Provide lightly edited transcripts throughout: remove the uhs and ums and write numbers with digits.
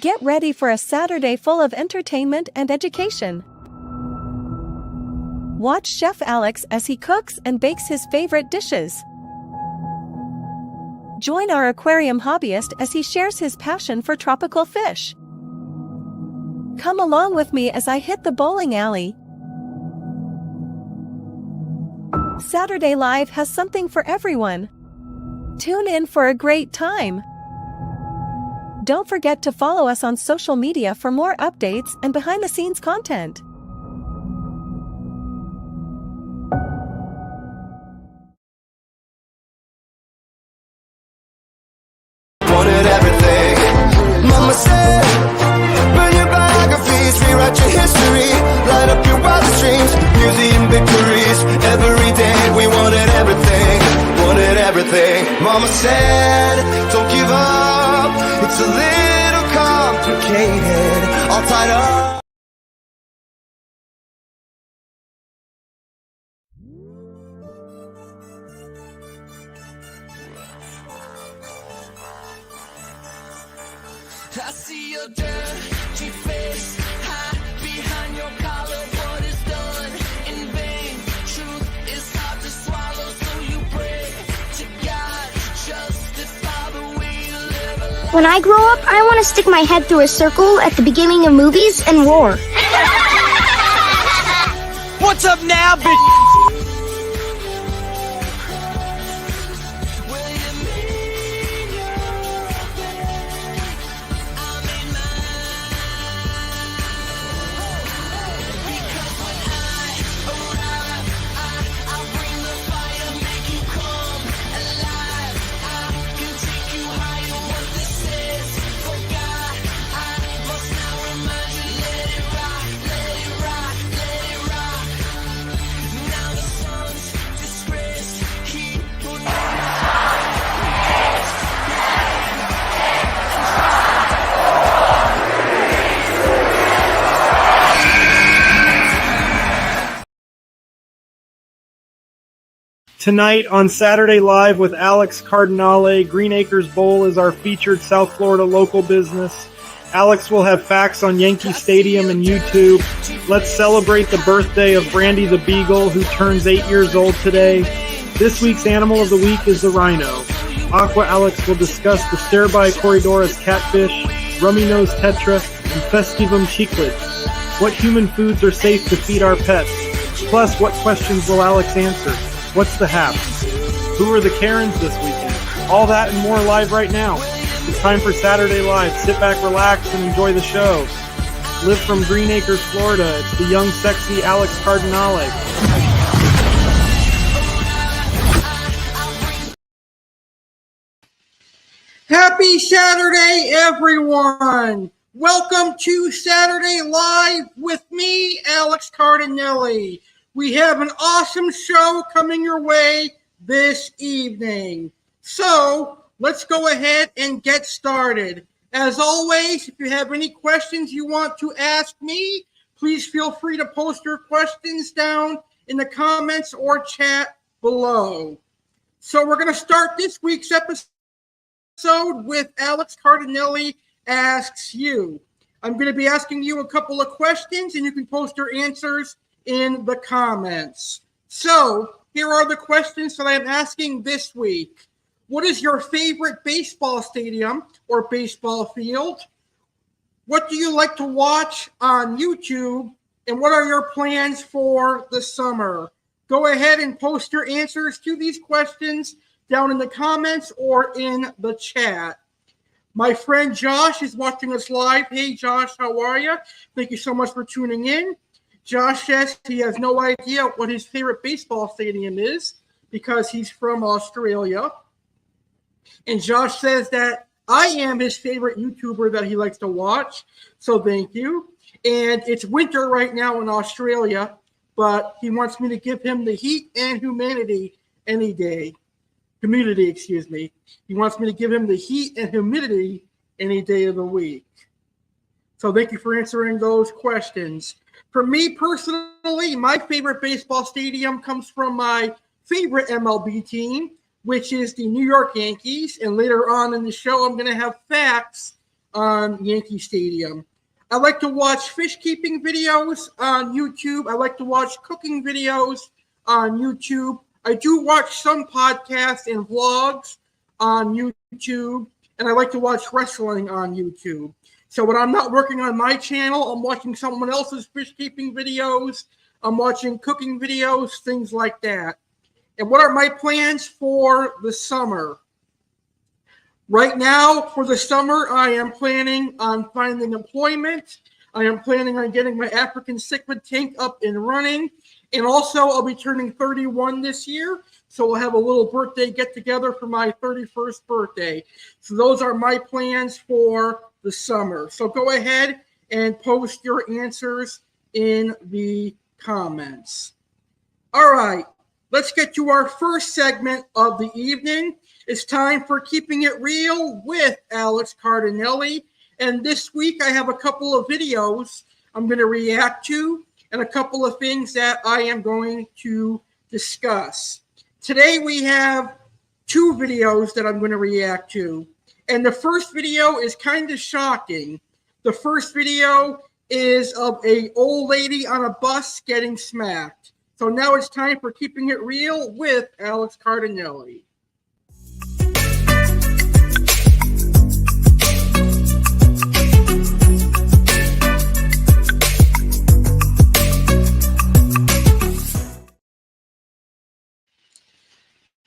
Get ready for a Saturday full of entertainment and education. Watch Chef Alex as he cooks and bakes his favorite dishes. Join our aquarium hobbyist as he shares his passion for tropical fish. Come along with me as I hit the bowling alley. Saturday Live has something for everyone. Tune in for a great time. Don't forget to follow us on social media for more updates and behind-the-scenes content. Wanted everything. Mama said, burn your biographies, rewrite your history, light up your wildest dreams, museum victories. Every day we wanted everything, wanted everything. Mama said, don't give up, it's a little complicated, all tied up. I see your dirty face, hide behind your collar. What is done in vain? Truth is hard to swallow, so you pray to God, justify the way you live a life. When I grow up, I want to stick my head through a circle at the beginning of movies and roar. What's up now, bitch? Tonight on Saturday Live with Alex Cardinale, Greenacres Bowl is our featured South Florida local business. Alex will have facts on Yankee Stadium and YouTube. Let's celebrate the birthday of Brandy the Beagle, who turns 8 years old today. This week's animal of the week is the rhino. Aqua Alex will discuss the Sterbai Corydoras catfish, Rummynose Tetra, and Festivum Cichlid. What human foods are safe to feed our pets? Plus, what questions will Alex answer? What's the Haps? Who are the Karens this weekend? All that and more live right now. It's time for Saturday Live. Sit back, relax, and enjoy the show. Live from Greenacres, Florida. It's the young, sexy Alex Cardinale. Happy Saturday, everyone! Welcome to Saturday Live with me, Alex Cardinale. We have an awesome show coming your way this evening. So, let's go ahead and get started. As always, if you have any questions you want to ask me, please feel free to post your questions down in the comments or chat below. So, we're going to start this week's episode with Alex Cardinale Asks You. I'm going to be asking you a couple of questions, and you can post your answers in the comments. So, here are the questions that I'm asking this week. What is your favorite baseball stadium or baseball field? What do you like to watch on YouTube? And what are your plans for the summer? Go ahead and post your answers to these questions down in the comments or in the chat. My friend Josh is watching us live. Hey, Josh, how are you? Thank you so much for tuning in. Josh says he has no idea what his favorite baseball stadium is because he's from Australia. And Josh says that I am his favorite YouTuber that he likes to watch. So thank you. And it's winter right now in Australia, but he wants me to give him the heat and humidity any day. Humidity, excuse me. He wants me to give him the heat and humidity any day of the week. So thank you for answering those questions. For me personally, my favorite baseball stadium comes from my favorite MLB team, which is the New York Yankees. And later on in the show, I'm going to have facts on Yankee Stadium. I like to watch fish keeping videos on YouTube. I like to watch cooking videos on YouTube. I do watch some podcasts and vlogs on YouTube, and I like to watch wrestling on YouTube. So when I'm not working on my channel, I'm watching someone else's fish keeping videos. I'm watching cooking videos, things like that. And what are my plans for the summer? Right now, for the summer, I am planning on finding employment. I am planning on getting my African cichlid tank up and running. And also, I'll be turning 31 this year. So we'll have a little birthday get-together for my 31st birthday. So those are my plans for the summer. So go ahead and post your answers in the comments. All right, let's get to our first segment of the evening. It's time for Keeping It Real with Alex Cardinale. And this week I have a couple of videos I'm going to react to and a couple of things that I am going to discuss. Today we have two videos that I'm going to react to. And the first video is kind of shocking. The first video is of an old lady on a bus getting smacked. So now it's time for Keeping It Real with Alex Cardinale.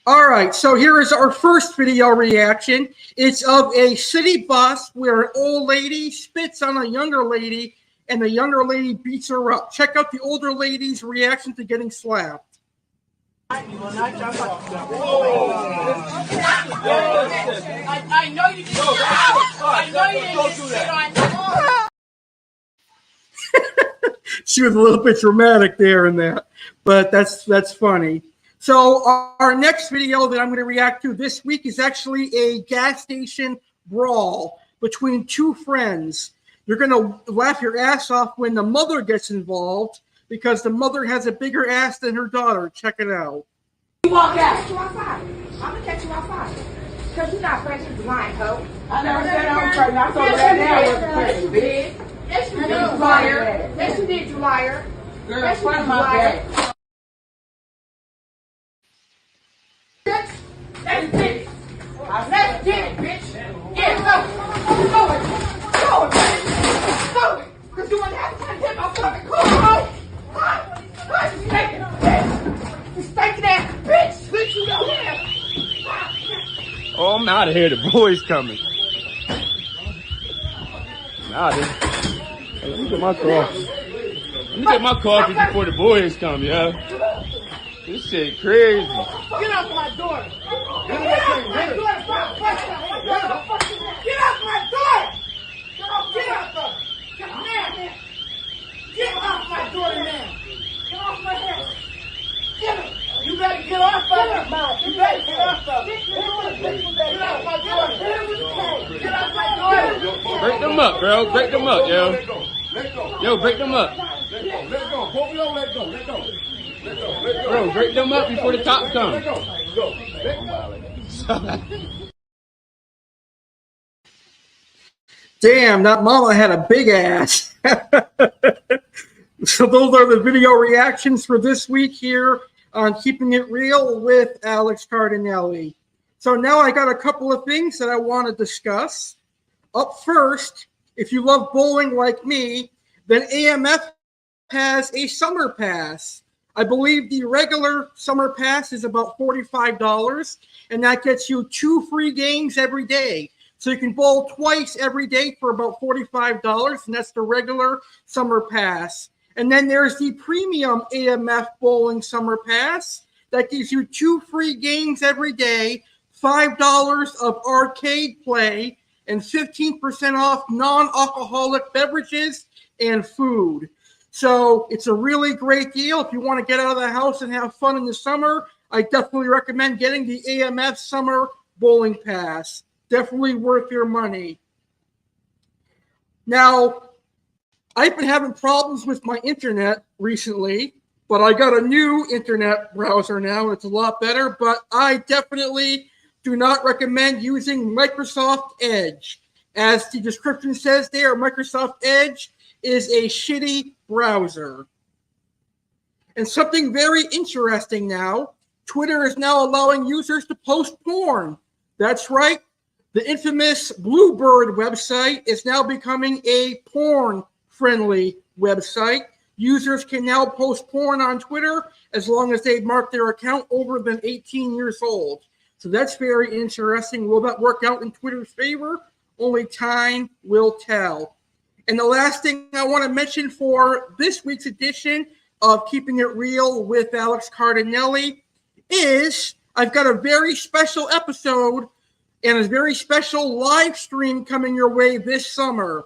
All right, so here is our first video reaction. It's of a city bus where an old lady spits on a younger lady and the younger lady beats her up. Check out the older lady's reaction to getting slapped. I know you didn't. I know you didn't. She was a little bit dramatic there in that, but that's funny. So our next video that I'm going to react to this week is actually a gas station brawl between two friends. You're going to laugh your ass off when the mother gets involved because the mother has a bigger ass than her daughter. Check it out. You walk out. I'm going to catch you outside. Because you're not fresh as lying, ho. I never said I was pregnant. I told that now I wasn't pregnant, bitch. Yes, you did, you liar. Yes, you did, you liar. Yes, you did, you liar. Let's get it. Let's get it, bitch. Yeah, go. Go it. Go it, bitch. Go it. Because you wouldn't have to hit my fucking car, ho. Huh? You stinking, bitch. You stinking ass bitch. Bitch, you don't have. Oh, I'm out of here. The boys coming. I'm out of here. Hey, let me get my car. Let me get my car before the boys come, yeah. This shit crazy. Get off my door. Get off my door. Get off my door. Get off now. Get off my door now. Get off my head. Get him. You better get off of it. You better get off of it. Get off my door. Get off my door. Break them up, bro. Break them up, yo. Yo, break them up. Let go. Both of y'all let go. Let go. Bro, break them up before the cops come. Damn, that mama had a big ass. So those are the video reactions for this week here on Keeping It Real with Alex Cardinale. So now I got a couple of things that I want to discuss. Up first, if you love bowling like me, then AMF has a summer pass. I believe the regular summer pass is about $45, and that gets you 2 free games every day. So you can bowl twice every day for about $45, and that's the regular summer pass. And then there's the premium AMF bowling summer pass that gives you 2 free games every day, $5 of arcade play, and 15% off non-alcoholic beverages and food. So it's a really great deal. If you want to get out of the house and have fun in the summer, I definitely recommend getting the AMF Summer Bowling Pass. Definitely worth your money. Now, I've been having problems with my internet recently, but I got a new internet browser now. It's a lot better, but I definitely do not recommend using Microsoft Edge. As the description says there, Microsoft Edge is a shitty browser. And something very interesting now, Twitter is now allowing users to post porn. That's right. The infamous Bluebird website is now becoming a porn-friendly website. Users can now post porn on Twitter as long as they mark their account over than 18 years old. So that's very interesting. Will that work out in Twitter's favor? Only time will tell. And the last thing I want to mention for this week's edition of Keeping It Real with Alex Cardinale is I've got a very special episode and a very special live stream coming your way this summer.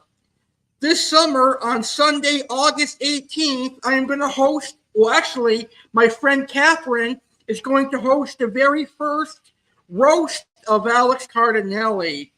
This summer, on Sunday, August 18th, I am going to host, well, actually, my friend Catherine is going to host the very first roast of Alex Cardinale.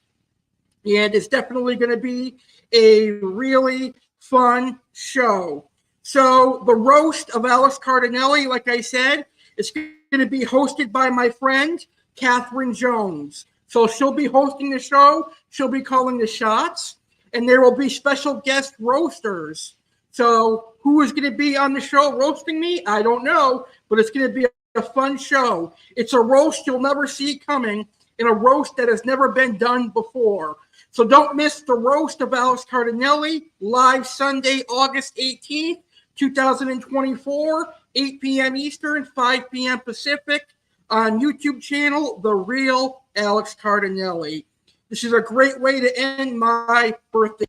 And it's definitely going to be a really fun show. So the roast of Alex Cardinale, like I said, is going to be hosted by my friend, Catherine Jones. So she'll be hosting the show. She'll be calling the shots. And there will be special guest roasters. So who is going to be on the show roasting me? I don't know. But it's going to be a fun show. It's a roast you'll never see coming, and a roast that has never been done before. So don't miss the roast of Alex Cardinale, live Sunday, August 18th, 2024, 8 p.m. Eastern, 5 p.m. Pacific, on YouTube channel, The Real Alex Cardinale. This is a great way to end my birthday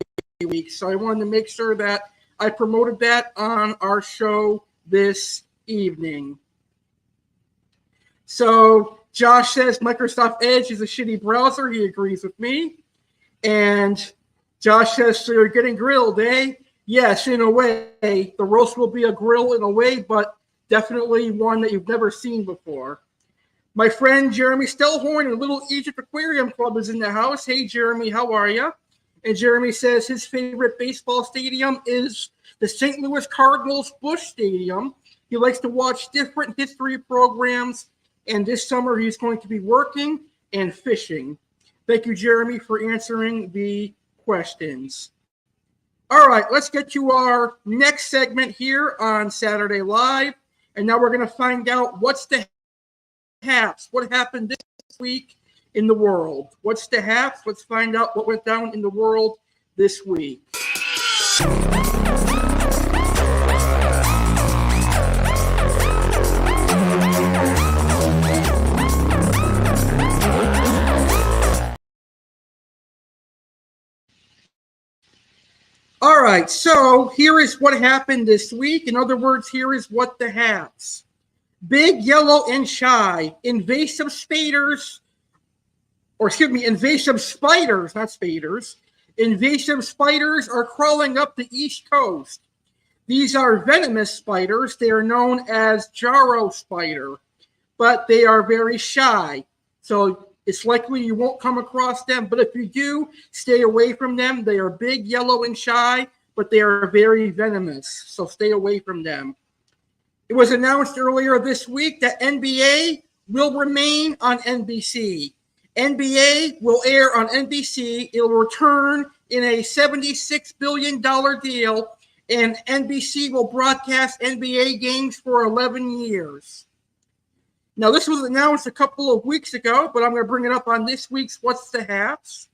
week, so I wanted to make sure that I promoted that on our show this evening. So Josh says Microsoft Edge is a shitty browser. He agrees with me. And Josh says, so you're getting grilled, eh? Yes, in a way. The roast will be a grill in a way, but definitely one that you've never seen before. My friend Jeremy Stellhorn and Little Egypt Aquarium Club is in the house. Hey, Jeremy, how are you? And Jeremy says his favorite baseball stadium is the St. Louis Cardinals Busch Stadium. He likes to watch different history programs, and this summer he's going to be working and fishing. Thank you, Jeremy, for answering the questions. All right, let's get to our next segment here on Saturday Live. And now we're going to find out what's the Haps. What happened this week in the world? What's the Haps? Let's find out what went down in the world this week. All right, so here is what happened this week. In other words, here is what the Haps. Big, yellow, and shy, invasive spiders, invasive spiders, not spaders. Invasive spiders are crawling up the East Coast. These are venomous spiders. They are known as Jarrow spider, but they are very shy. So it's likely you won't come across them, but if you do, stay away from them. They are big, yellow, and shy, but they are very venomous, so stay away from them. It was announced earlier this week that NBA will remain on NBC. NBA will air on NBC. It will return in a $76 billion deal, and NBC will broadcast NBA games for 11 years. Now, this was announced a couple of weeks ago, but I'm going to bring it up on this week's What's the Haps.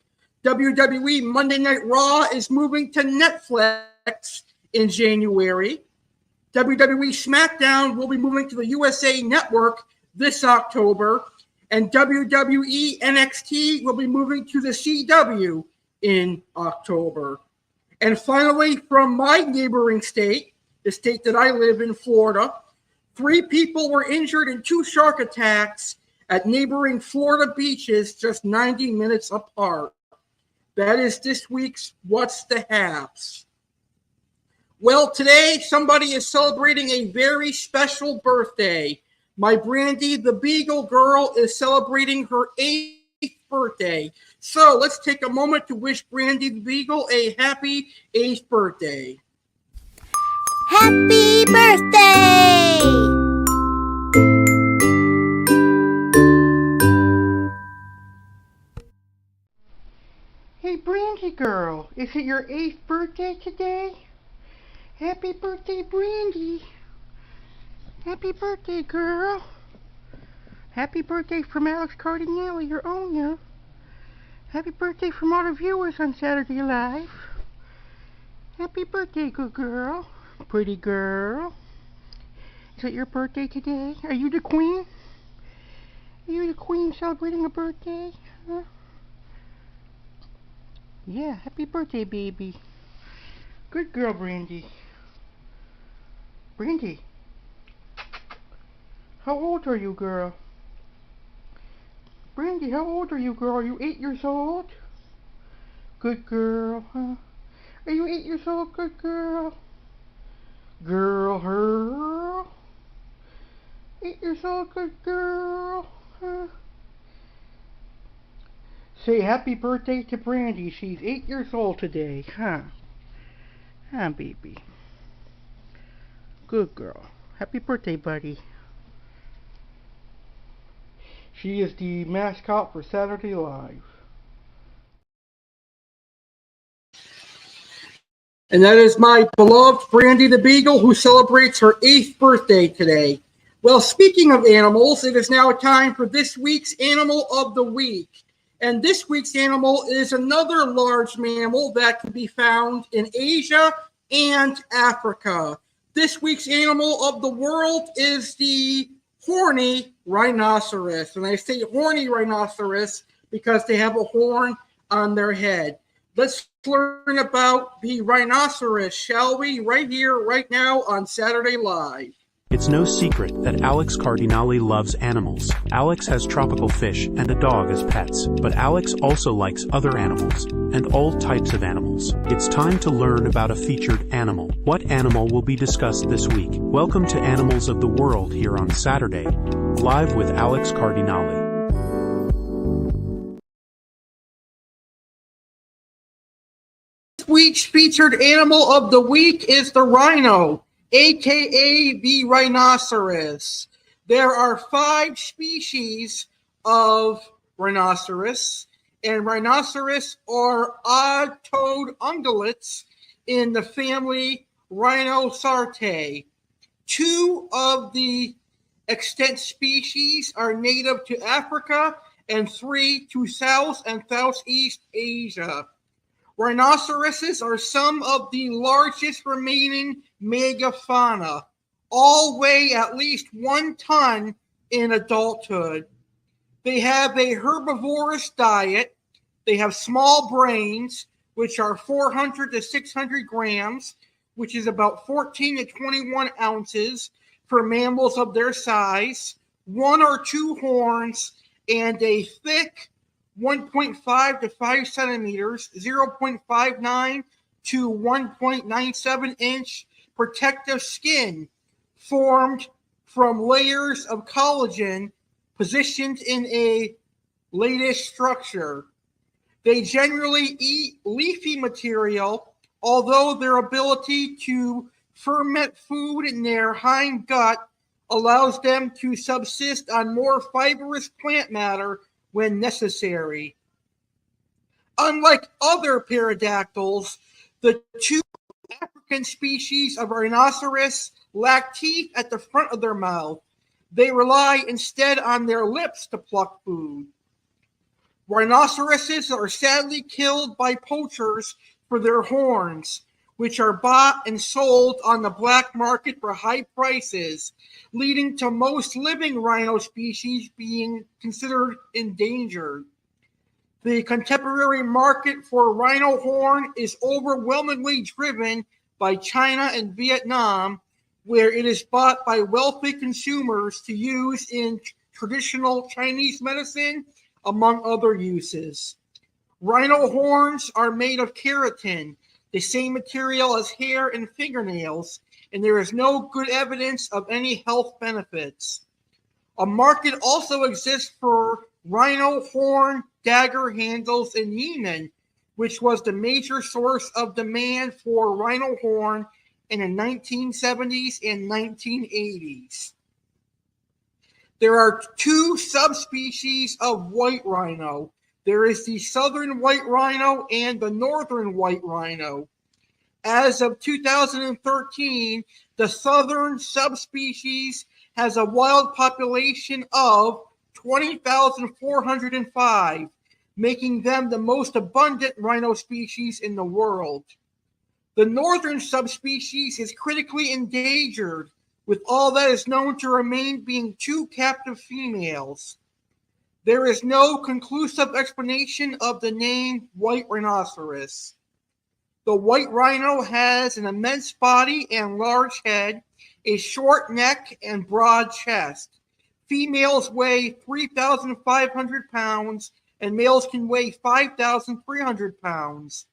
WWE Monday Night Raw is moving to Netflix in January. WWE SmackDown will be moving to the USA Network this October, and WWE NXT will be moving to the CW in October. And finally, from my neighboring state, the state that I live in, Florida, 3 people were injured in 2 shark attacks at neighboring Florida beaches just 90 minutes apart. That is this week's What's the Haps. Well, today somebody is celebrating a very special birthday. My Brandy, the Beagle Girl, is celebrating her 8th birthday. So let's take a moment to wish Brandy the Beagle a happy 8th birthday. Happy birthday! Hey, Brandy. Brandy girl, is it your 8th birthday today? Happy birthday, Brandy. Happy birthday, girl. Happy birthday from Alex Cardinale, your owner. Happy birthday from all the viewers on Saturday Live. Happy birthday, good girl. Pretty girl. Is it your birthday today? Are you the queen? Are you the queen celebrating a birthday? Huh? Yeah, happy birthday, baby. Good girl, Brandy. Brandy. How old are you, girl? Brandy, how old are you, girl? Are you 8 years old? Good girl, huh? Are you 8 years old? Good girl. Girl. 8 years old, good girl. Huh? Say happy birthday to Brandy. She's 8 years old today, huh? Huh, baby. Good girl. Happy birthday, buddy. She is the mascot for Saturday Live. And that is my beloved Brandy the Beagle, who celebrates her 8th birthday today. Well, speaking of animals, it is now time for this week's Animal of the Week. And this week's animal is another large mammal that can be found in Asia and Africa. This week's animal of the world is the horny rhinoceros. And I say horny rhinoceros because they have a horn on their head. Let's learn about the rhinoceros, shall we? Right here, right now on Saturday Live. It's no secret that Alex Cardinale loves animals. Alex has tropical fish and a dog as pets, but Alex also likes other animals, and all types of animals. It's time to learn about a featured animal. What animal will be discussed this week? Welcome to Animals of the World here on Saturday, live with Alex Cardinale. This week's featured animal of the week is the rhino, aka the rhinoceros. There are 5 species of rhinoceros, and rhinoceros are odd-toed ungulates in the family Rhinosartae. 2 of the extant species are native to Africa, and 3 to South and Southeast Asia. Rhinoceroses are some of the largest remaining megafauna. All weigh at least 1 ton in adulthood. They have a herbivorous diet. They have small brains, which are 400 to 600 grams, which is about 14 to 21 ounces for mammals of their size, 1 or 2 horns, and a thick 1.5 to 5 centimeters, 0.59 to 1.97 inch protective skin formed from layers of collagen positioned in a lattice structure. They generally eat leafy material, although their ability to ferment food in their hind gut allows them to subsist on more fibrous plant matter when necessary. Unlike other pterodactyls, the 2 African species of rhinoceros lack teeth at the front of their mouth. They rely instead on their lips to pluck food. Rhinoceroses are sadly killed by poachers for their horns, which are bought and sold on the black market for high prices, leading to most living rhino species being considered endangered. The contemporary market for rhino horn is overwhelmingly driven by China and Vietnam, where it is bought by wealthy consumers to use in traditional Chinese medicine, among other uses. Rhino horns are made of keratin, the same material as hair and fingernails, and there is no good evidence of any health benefits. A market also exists for rhino horn dagger handles in Yemen, which was the major source of demand for rhino horn in the 1970s and 1980s. There are 2 subspecies of white rhino, There is the southern white rhino and the northern white rhino. As of 2013, the southern subspecies has a wild population of 20,405, making them the most abundant rhino species in the world. The northern subspecies is critically endangered, with all that is known to remain being 2 captive females. There is no conclusive explanation of the name white rhinoceros. The white rhino has an immense body and large head, a short neck and broad chest. Females weigh 3,500 pounds and males can weigh 5,300 pounds.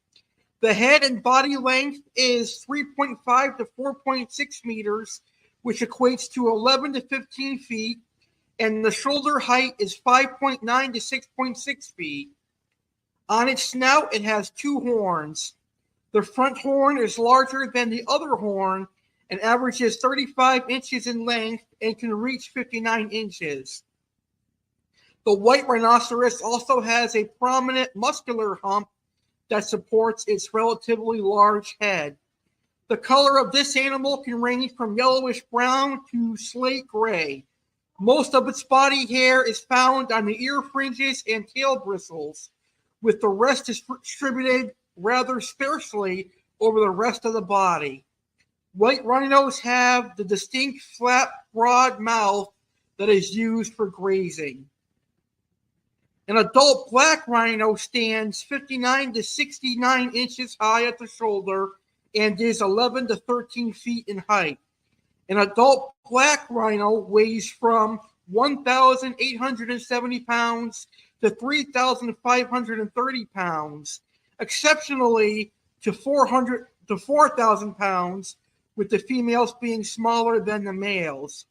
The head and body length is 3.5 to 4.6 meters, which equates to 11 to 15 feet, and the shoulder height is 5.9 to 6.6 feet. On its snout, it has 2 horns. The front horn is larger than the other horn and averages 35 inches in length and can reach 59 inches. The white rhinoceros also has a prominent muscular hump that supports its relatively large head. The color of this animal can range from yellowish brown to slate gray. Most of its body hair is found on the ear fringes and tail bristles, with the rest distributed rather sparsely over the rest of the body. White rhinos have the distinct flat, broad mouth that is used for grazing. An adult black rhino stands 59 to 69 inches high at the shoulder and is 11 to 13 feet in height. An adult black rhino weighs from 1,870 pounds to 3,530 pounds, exceptionally to 4,000 pounds, with the females being smaller than the males.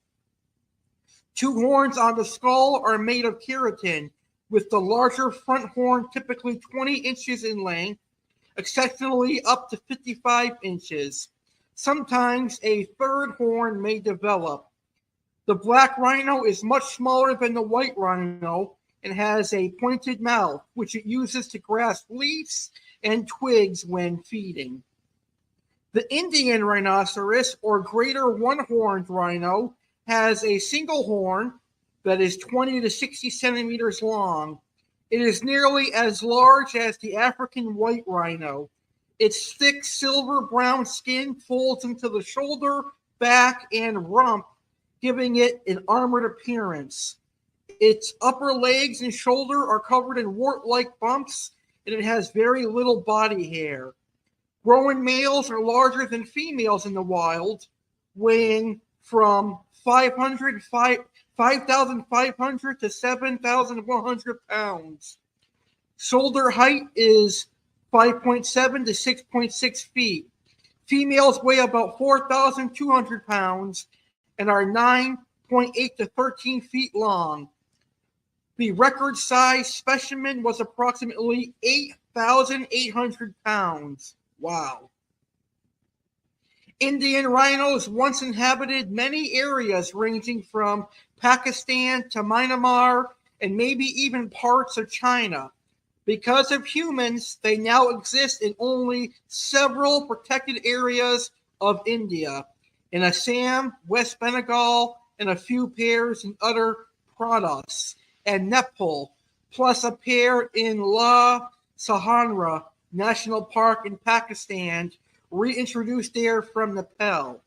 2 horns on the skull are made of keratin, with the larger front horn typically 20 inches in length, exceptionally up to 55 inches. Sometimes a third horn may develop. The black rhino is much smaller than the white rhino and has a pointed mouth, which it uses to grasp leaves and twigs when feeding. The Indian rhinoceros, or greater one-horned rhino, has a single horn that is 20 to 60 centimeters long. It is nearly as large as the African white rhino. Its thick silver-brown skin folds into the shoulder, back, and rump, giving it an armored appearance. Its upper legs and shoulder are covered in wart-like bumps, and it has very little body hair. Growing males are larger than females in the wild, weighing from 5,500 to 7,100 pounds. Shoulder height is 5.7 to 6.6 feet. Females weigh about 4,200 pounds and are 9.8 to 13 feet long. The record size specimen was approximately 8,800 pounds. Wow. Indian rhinos once inhabited many areas ranging from Pakistan to Myanmar and maybe even parts of China. Because of humans, they now exist in only several protected areas of India, in Assam, West Bengal, and a few pairs in other Pradesh and Nepal, plus a pair in La Sahanra National Park in Pakistan, reintroduced there from Nepal.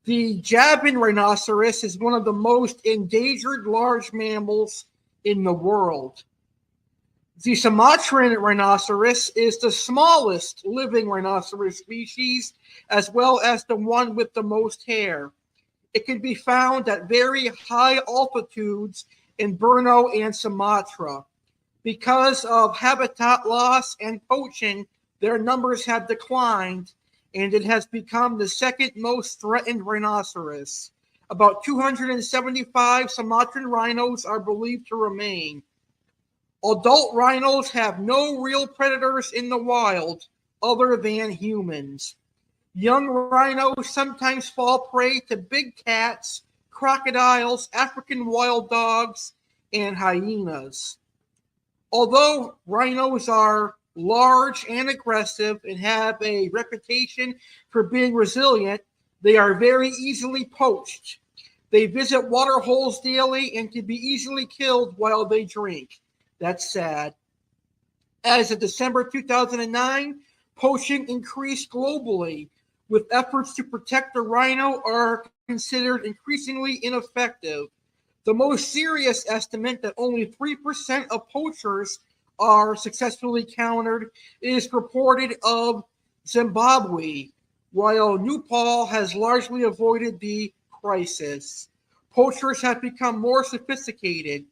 The Javan rhinoceros is one of the most endangered large mammals in the world. The Sumatran rhinoceros is the smallest living rhinoceros species, as well as the one with the most hair. It can be found at very high altitudes in Borneo and Sumatra. Because of habitat loss and poaching, their numbers have declined, and it has become the second most threatened rhinoceros. About 275 Sumatran rhinos are believed to remain. Adult rhinos have no real predators in the wild other than humans. Young rhinos sometimes fall prey to big cats, crocodiles, African wild dogs, and hyenas. Although rhinos are large and aggressive and have a reputation for being resilient, they are very easily poached. They visit water holes daily and can be easily killed while they drink. That's sad. As of December 2009, poaching increased globally, with efforts to protect the rhino are considered increasingly ineffective. The most serious estimate that only 3% of poachers are successfully countered is reported of Zimbabwe, while Nepal has largely avoided the crisis. Poachers have become more sophisticated.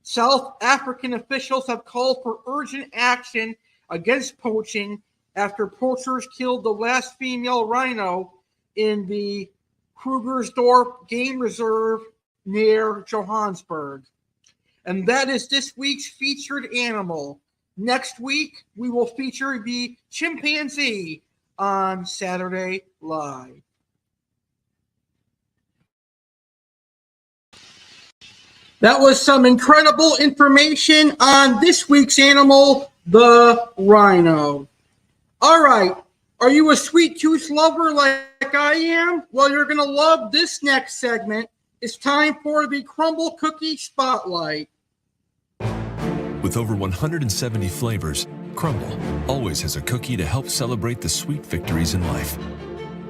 South African officials have called for urgent action against poaching after poachers killed the last female rhino in the Krugersdorp Game Reserve near Johannesburg. And that is this week's featured animal. Next week, we will feature the chimpanzee on Saturday Live. That was some incredible information on this week's animal, the rhino. All right, are you a sweet tooth lover like I am? Well, you're going to love this next segment. It's time for the Crumbl Cookie Spotlight. With over 170 flavors, Crumbl always has a cookie to help celebrate the sweet victories in life.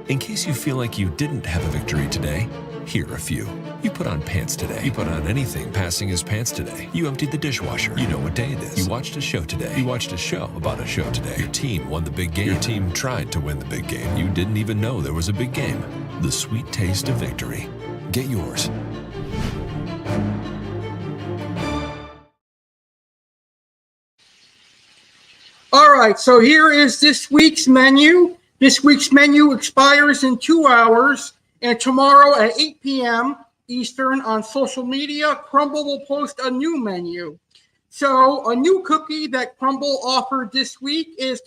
In case you feel like you didn't have a victory today, here are a few. You put on pants today. You put on anything passing as pants today. You emptied the dishwasher. You know what day it is. You watched a show today. You watched a show about a show today. Your team won the big game. Your team tried to win the big game. You didn't even know there was a big game. The sweet taste of victory. Get yours. All right, so here is this week's menu. This week's menu expires in 2 hours, and tomorrow at 8 p.m. Eastern on social media, Crumbl will post a new menu. So a new cookie that Crumbl offered this week is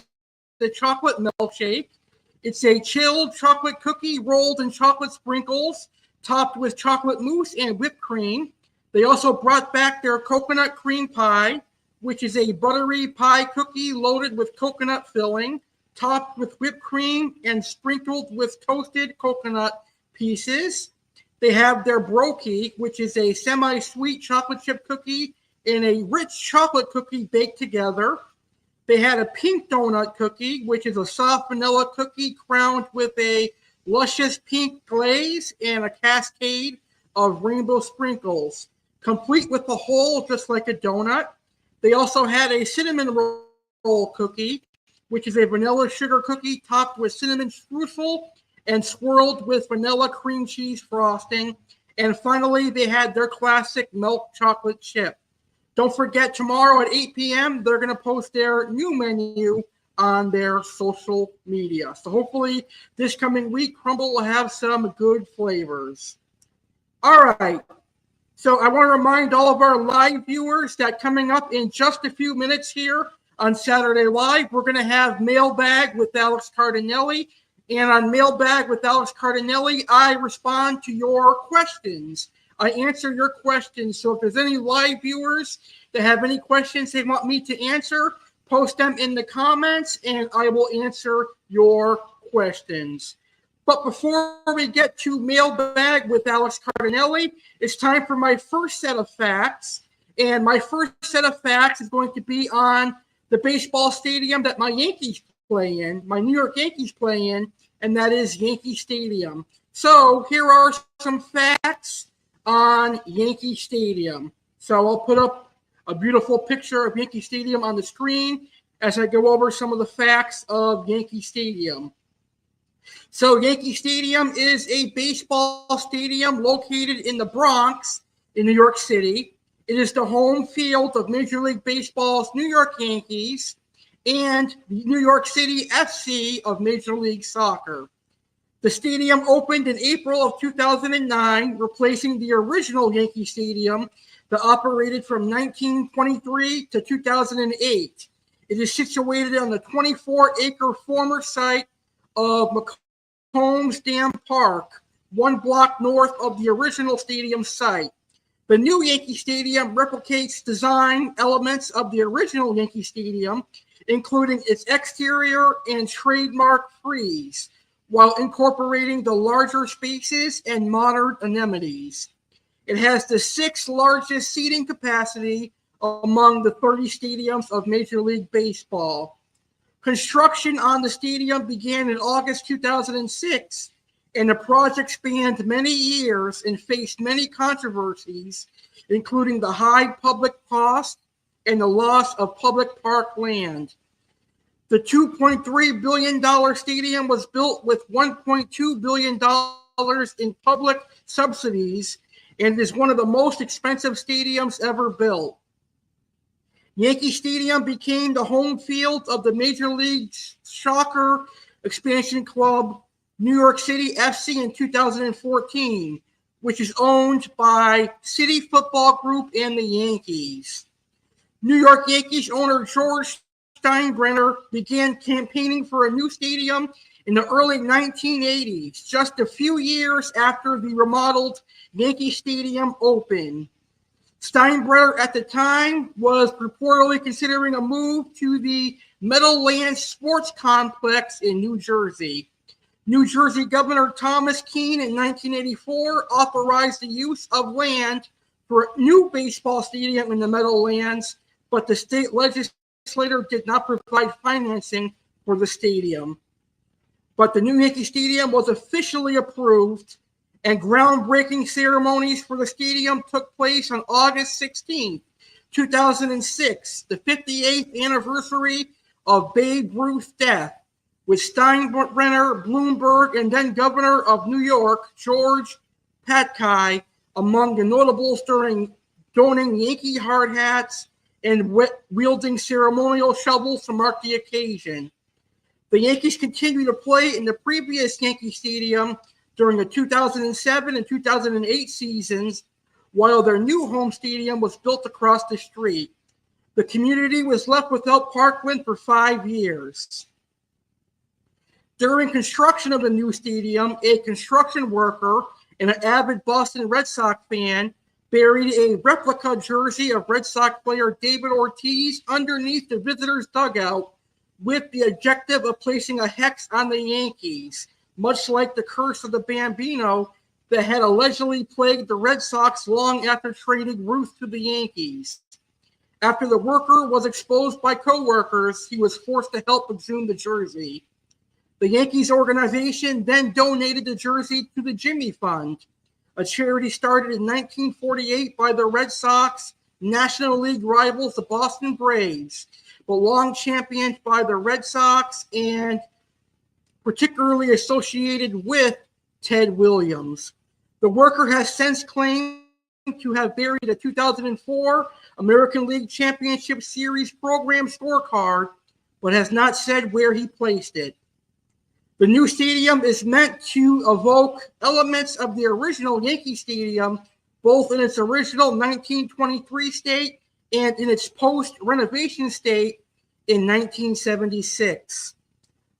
the chocolate milkshake. It's a chilled chocolate cookie rolled in chocolate sprinkles, topped with chocolate mousse and whipped cream. They also brought back their coconut cream pie, which is a buttery pie cookie loaded with coconut filling, topped with whipped cream and sprinkled with toasted coconut pieces. They have their brokey, which is a semi-sweet chocolate chip cookie and a rich chocolate cookie baked together. They had a pink donut cookie, which is a soft vanilla cookie crowned with a luscious pink glaze and a cascade of rainbow sprinkles, complete with the hole just like a donut. They also had a cinnamon roll cookie, which is a vanilla sugar cookie topped with cinnamon streusel and swirled with vanilla cream cheese frosting. And finally, they had their classic milk chocolate chip. Don't forget, tomorrow at 8 p.m., they're going to post their new menu on their social media. So hopefully this coming week, Crumbl will have some good flavors. All right. So I want to remind all of our live viewers that coming up in just a few minutes here on Saturday Live, we're going to have Mailbag with Alex Cardinale. And on Mailbag with Alex Cardinale, I respond to your questions. I answer your questions. So if there's any live viewers that have any questions they want me to answer, post them in the comments and I will answer your questions. But before we get to Mailbag with Alex Cardinale, it's time for my first set of facts. And my first set of facts is going to be on the baseball stadium that my Yankees play in, my New York Yankees play in, and that is Yankee Stadium. So here are some facts on Yankee Stadium. So I'll put up a beautiful picture of Yankee Stadium on the screen as I go over some of the facts of Yankee Stadium. So Yankee Stadium is a baseball stadium located in the Bronx in New York City. It is the home field of Major League Baseball's New York Yankees and the New York City FC of Major League Soccer. The stadium opened in April of 2009, replacing the original Yankee Stadium that operated from 1923 to 2008. It is situated on the 24-acre former site of McCombs Dam Park, 1 block north of the original stadium site. The new Yankee Stadium replicates design elements of the original Yankee Stadium, including its exterior and trademark frieze, while incorporating the larger spaces and modern amenities. It has the 6th largest seating capacity among the 30 stadiums of Major League Baseball. Construction on the stadium began in August 2006, and the project spanned many years and faced many controversies, including the high public cost and the loss of public park land. The $2.3 billion stadium was built with $1.2 billion in public subsidies and is one of the most expensive stadiums ever built. Yankee Stadium became the home field of the Major League Soccer expansion club, New York City FC, in 2014, which is owned by City Football Group and the Yankees. New York Yankees owner George Steinbrenner began campaigning for a new stadium in the early 1980s, just a few years after the remodeled Yankee Stadium opened. Steinbrenner at the time was reportedly considering a move to the Meadowlands Sports Complex in New Jersey. New Jersey Governor Thomas Keene in 1984 authorized the use of land for a new baseball stadium in the Meadowlands, but the state legislature did not provide financing for the stadium. But the new Yankee Stadium was officially approved, and groundbreaking ceremonies for the stadium took place on August 16, 2006, the 58th anniversary of Babe Ruth's death, with Steinbrenner, Bloomberg, and then Governor of New York, George Patkai, among the notables during donning Yankee hard hats and wielding ceremonial shovels to mark the occasion. The Yankees continued to play in the previous Yankee Stadium during the 2007 and 2008 seasons, while their new home stadium was built across the street. The community was left without parkland for 5 years. During construction of the new stadium, a construction worker and an avid Boston Red Sox fan buried a replica jersey of Red Sox player David Ortiz underneath the visitors' dugout with the objective of placing a hex on the Yankees, much like the curse of the Bambino that had allegedly plagued the Red Sox long after trading Ruth to the Yankees. After the worker was exposed by co-workers, he was forced to help exhume the jersey. The Yankees organization then donated the jersey to the Jimmy Fund, a charity started in 1948 by the Red Sox National League rivals, the Boston Braves, but long championed by the Red Sox and particularly associated with Ted Williams. The worker has since claimed to have buried a 2004 American League Championship Series program scorecard, but has not said where he placed it. The new stadium is meant to evoke elements of the original Yankee Stadium, both in its original 1923 state and in its post-renovation state in 1976.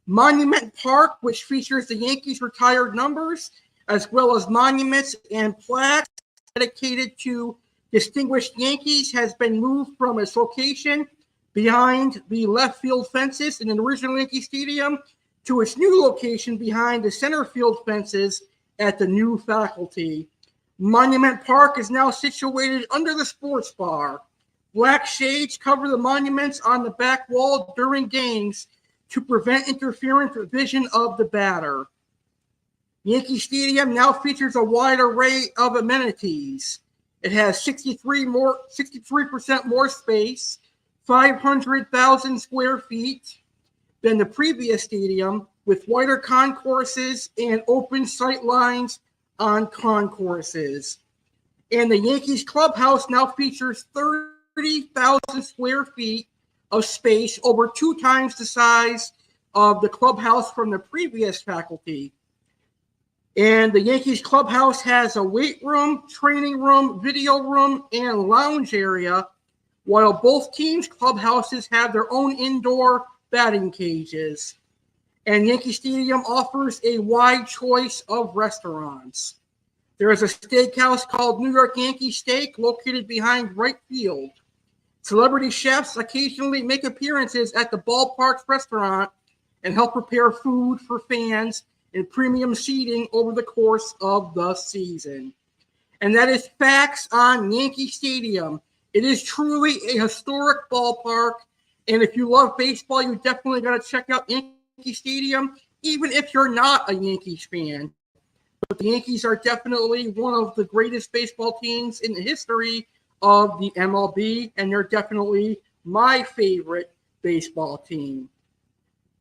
Monument Park, which features the Yankees' retired numbers, as well as monuments and plaques dedicated to distinguished Yankees, has been moved from its location behind the left field fences in the original Yankee Stadium to its new location behind the center field fences at the new faculty. Monument Park is now situated under the sports bar. Black shades cover the monuments on the back wall during games to prevent interference with vision of the batter. Yankee Stadium now features a wide array of amenities. It has 63% more space, 500,000 square feet than the previous stadium, with wider concourses and open sight lines on concourses. And the Yankees clubhouse now features 30,000 square feet of space, over 2 times the size of the clubhouse from the previous faculty. And the Yankees clubhouse has a weight room, training room, video room, and lounge area, while both teams' clubhouses have their own indoor batting cages. And Yankee Stadium offers a wide choice of restaurants. There is a steakhouse called New York Yankee Steak located behind right field. Celebrity chefs occasionally make appearances at the ballpark's restaurant and help prepare food for fans in premium seating over the course of the season. And that is facts on Yankee Stadium. It is truly a historic ballpark, and if you love baseball, you definitely got to check out Yankee Stadium, even if you're not a Yankees fan. But the Yankees are definitely one of the greatest baseball teams in the history of the MLB, and they're definitely my favorite baseball team.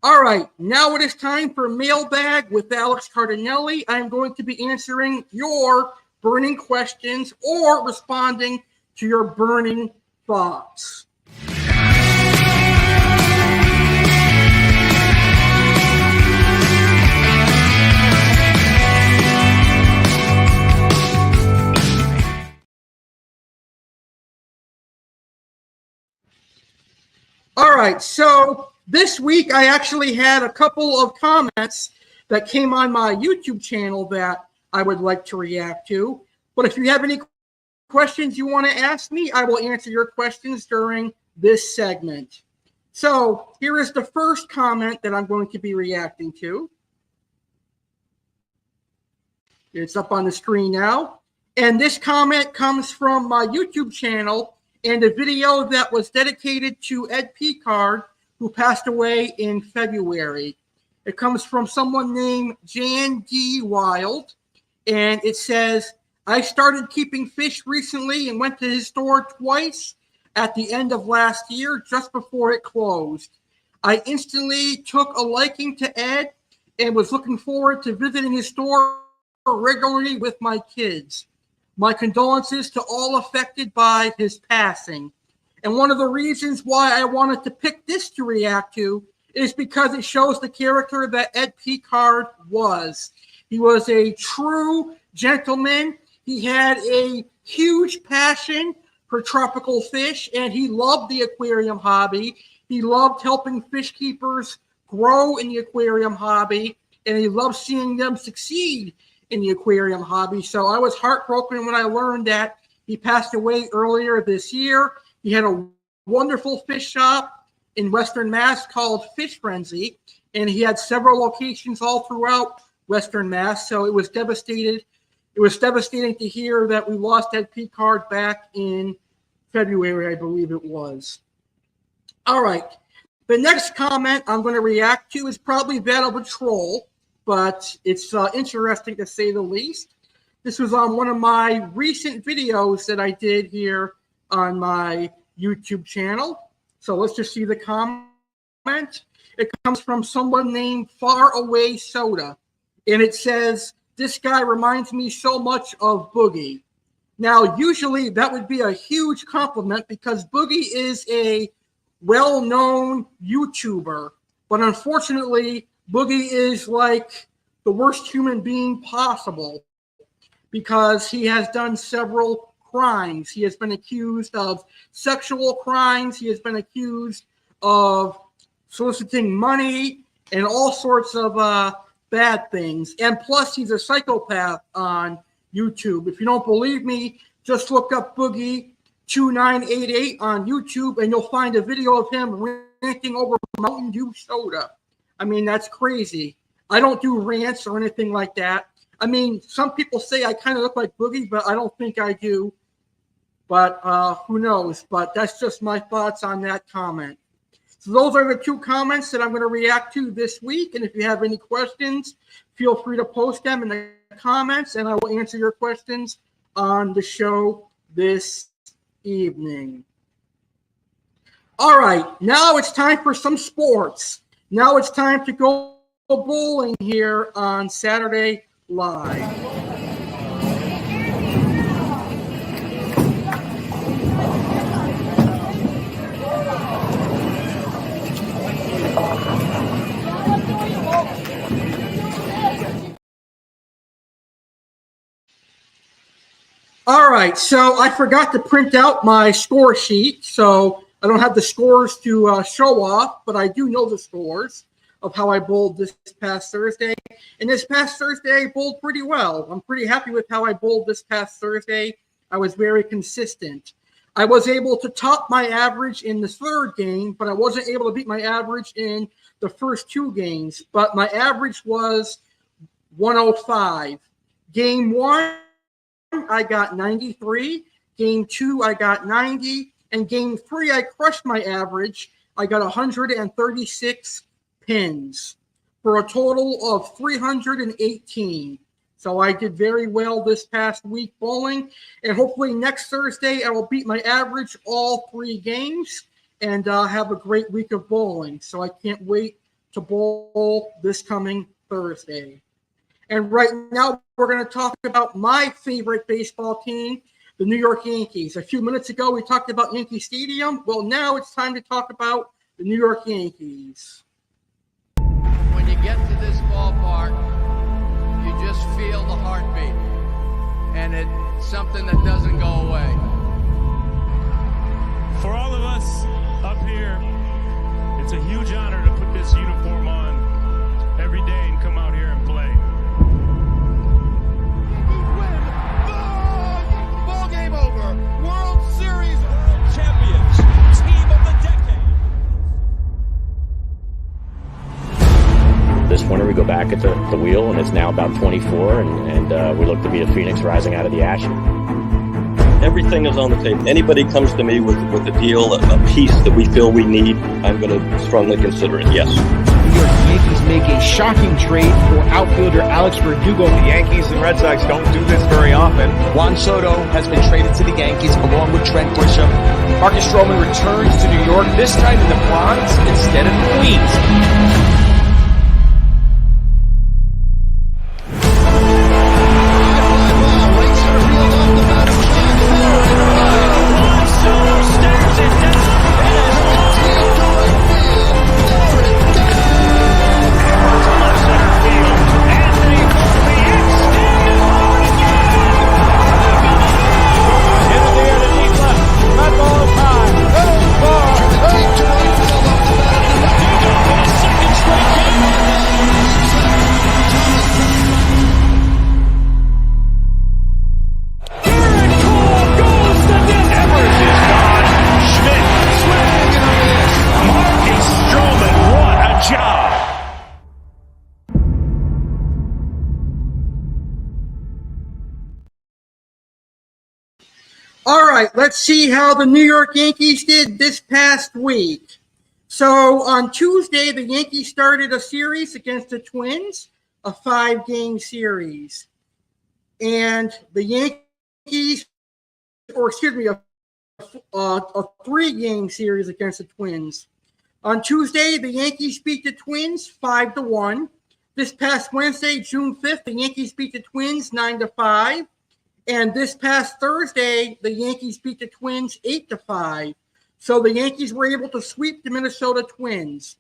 All right, now it is time for Mailbag with Alex Cardinale. I'm going to be answering your burning questions or responding to your burning thoughts. All right, so this week I actually had a couple of comments that came on my YouTube channel that I would like to react to. But if you have any questions you want to ask me, I will answer your questions during this segment. So here is the first comment that I'm going to be reacting to. It's up on the screen now. And this comment comes from my YouTube channel and a video that was dedicated to Ed Picard, who passed away in February. It comes from someone named Jan D. Wild, and it says, I started keeping fish recently and went to his store twice at the end of last year, just before it closed. I instantly took a liking to Ed and was looking forward to visiting his store regularly with my kids. My condolences to all affected by his passing. And one of the reasons why I wanted to pick this to react to is because it shows the character that Ed Picard was. He was a true gentleman. He had a huge passion for tropical fish, and he loved the aquarium hobby. He loved helping fish keepers grow in the aquarium hobby, and he loved seeing them succeed in the aquarium hobby. So I was heartbroken when I learned that he passed away earlier this year. He had a wonderful fish shop in Western Mass called Fish Frenzy, and he had several locations all throughout Western Mass. So it was devastating. It was devastating to hear that we lost Ed Picard back in February, I believe it was. All right. The next comment I'm going to react to is probably that of a troll, but it's interesting to say the least. This was on one of my recent videos that I did here on my YouTube channel. So let's just see the comment. It comes from someone named Far Away Soda, and it says, this guy reminds me so much of Boogie. Now, usually that would be a huge compliment because Boogie is a well-known YouTuber, but unfortunately, Boogie is like the worst human being possible because he has done several crimes. He has been accused of sexual crimes. He has been accused of soliciting money and all sorts of bad things. And plus, he's a psychopath on YouTube. If you don't believe me, just look up Boogie 2988 on YouTube, and you'll find a video of him ranting over Mountain Dew soda. I mean, that's crazy. I don't do rants or anything like that. I mean, some people say I kind of look like Boogie, but I don't think I do. But who knows? But that's just my thoughts on that comment. So those are the two comments that I'm going to react to this week. And if you have any questions, feel free to post them in the comments, and I will answer your questions on the show this evening. All right, now it's time for some sports. Now it's time to go bowling here on Saturday Live. All right, so I forgot to print out my score sheet, so I don't have the scores to show off, but I do know the scores. of how I bowled this past Thursday. And this past Thursday, I bowled pretty well. I'm pretty happy with how I bowled this past Thursday. I was very consistent. I was able to top my average in the third game, but I wasn't able to beat my average in the first two games. But my average was 105. Game 1, I got 93. Game 2, I got 90. And game 3, I crushed my average. I got 136 pins for a total of 318. So I did very well this past week bowling. And hopefully next Thursday, I will beat my average all 3 games and have a great week of bowling. So I can't wait to bowl this coming Thursday. And right now, we're going to talk about my favorite baseball team, the New York Yankees. A few minutes ago, we talked about Yankee Stadium. Well, now it's time to talk about the New York Yankees. When you get to this ballpark, you just feel the heartbeat. And it's something that doesn't go away. For all of us up here, it's a huge honor to put this uniform on every day and come out here and play. Ball game over. World Series World Champions. Team of the decade. This winter we go back at the wheel, and it's now about 24, and we look to be a phoenix rising out of the ash. Everything is on the table. Anybody comes to me with a deal, a piece that we feel we need, I'm going to strongly consider it, yes. New York Yankees make a shocking trade for outfielder Alex Verdugo. The Yankees and Red Sox don't do this very often. Juan Soto has been traded to the Yankees along with Trent Grisham. Marcus Stroman returns to New York, this time in the Bronx instead of Queens. All right, let's see how the New York Yankees did this past week. So on Tuesday, the Yankees started a series against the Twins, a 5-game series. And the Yankees, or excuse me, a 3-game series against the Twins. On Tuesday, the Yankees beat the Twins 5-1. This past Wednesday, June 5th, the Yankees beat the Twins 9-5. And this past Thursday, the Yankees beat the Twins 8-5. So the Yankees were able to sweep the Minnesota Twins.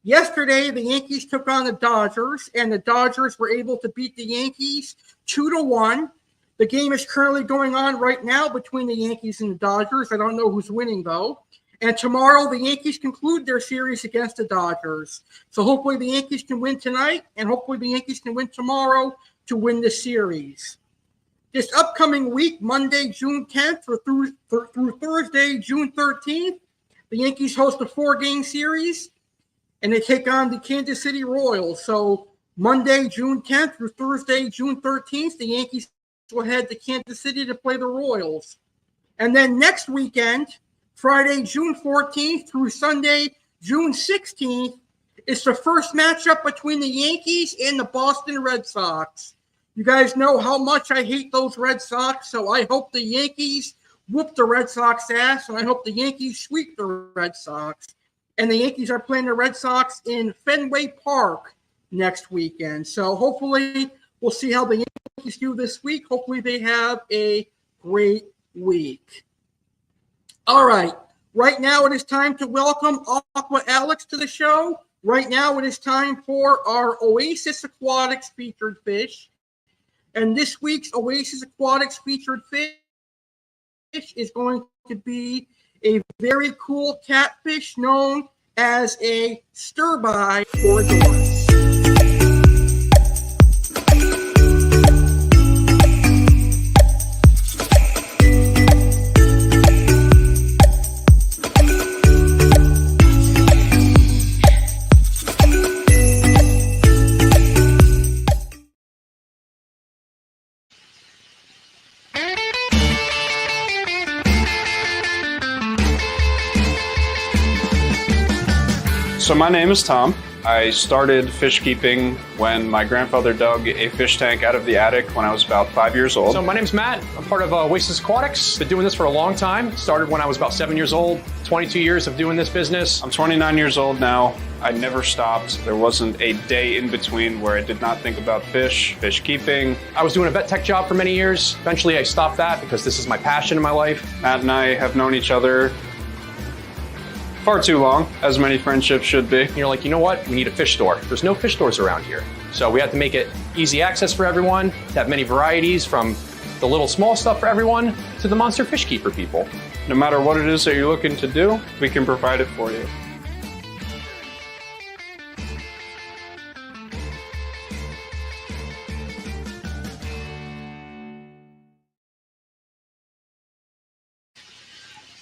Yesterday, the Yankees took on the Dodgers, and the Dodgers were able to beat the Yankees 2-1. The game is currently going on right now between the Yankees and the Dodgers. I don't know who's winning, though. And tomorrow, the Yankees conclude their series against the Dodgers. So hopefully the Yankees can win tonight, and hopefully the Yankees can win tomorrow to win the series. This upcoming week, Monday, June 10th through Thursday, June 13th, the Yankees host a 4-game series, and they take on the Kansas City Royals. So Monday, June 10th through Thursday, June 13th, the Yankees will head to Kansas City to play the Royals. And then next weekend, Friday, June 14th through Sunday, June 16th, is the first matchup between the Yankees and the Boston Red Sox. You guys know how much I hate those Red Sox, so I hope the Yankees whoop the Red Sox ass, and I hope the Yankees sweep the Red Sox. And the Yankees are playing the Red Sox in Fenway Park next weekend. So hopefully we'll see how the Yankees do this week. Hopefully they have a great week. All right. Right now it is time to welcome Aqua Alex to the show. Right now it is time for our Oasis Aquatics featured fish. And this week's Oasis Aquatics featured fish is going to be a very cool catfish known as a Sterbai Corydoras. So my name is Tom. I started fish keeping when my grandfather dug a fish tank out of the attic when I was about 5 years old. So my name's Matt. I'm part of Oasis Aquatics. Been doing this for a long time. Started when I was about 7 years old. 22 years of doing this business. I'm 29 years old now. I never stopped. There wasn't a day in between where I did not think about fish keeping. I was doing a vet tech job for many years. Eventually I stopped that because this is my passion in my life. Matt and I have known each other far too long, as many friendships should be. And you're like, you know what? We need a fish store. There's no fish stores around here. So we have to make it easy access for everyone, to have many varieties from the little small stuff for everyone to the monster fish keeper people. No matter what it is that you're looking to do, we can provide it for you.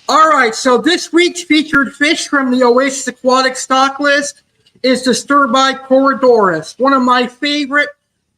All right, so this week's featured fish from the Oasis Aquatics stock list is the Sterbai Corydoras, one of my favorite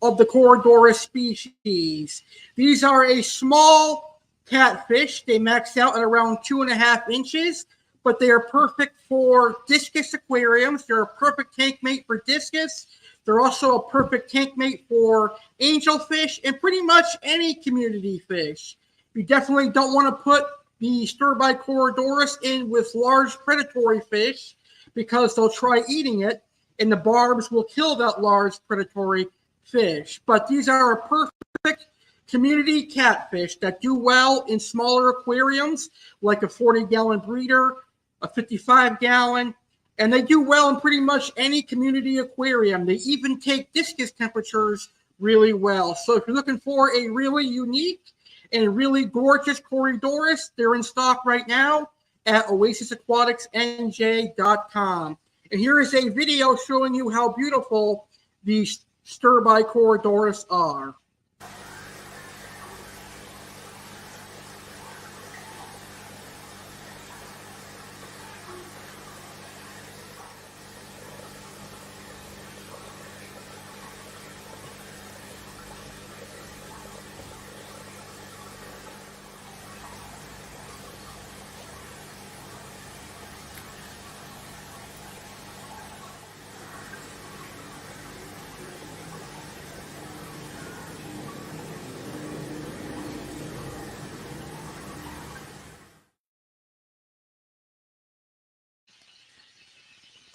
of the Corydoras species. These are a small catfish. They max out at around 2.5 inches, but they are perfect for discus aquariums. They're a perfect tank mate for discus. They're also a perfect tank mate for angelfish and pretty much any community fish. You definitely don't want to put the Sterbai Corydoras in with large predatory fish because they'll try eating it and the barbs will kill that large predatory fish. But these are a perfect community catfish that do well in smaller aquariums like a 40-gallon breeder, a 55-gallon, and they do well in pretty much any community aquarium. They even take discus temperatures really well. So if you're looking for a really unique and really gorgeous Corydoras, they're in stock right now at oasisaquaticsnj.com. And here is a video showing you how beautiful these Sterbai Corydoras are.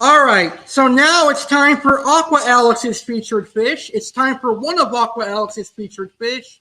All right, so now it's time for Aqua Alex's featured fish. It's time for one of Aqua Alex's featured fish.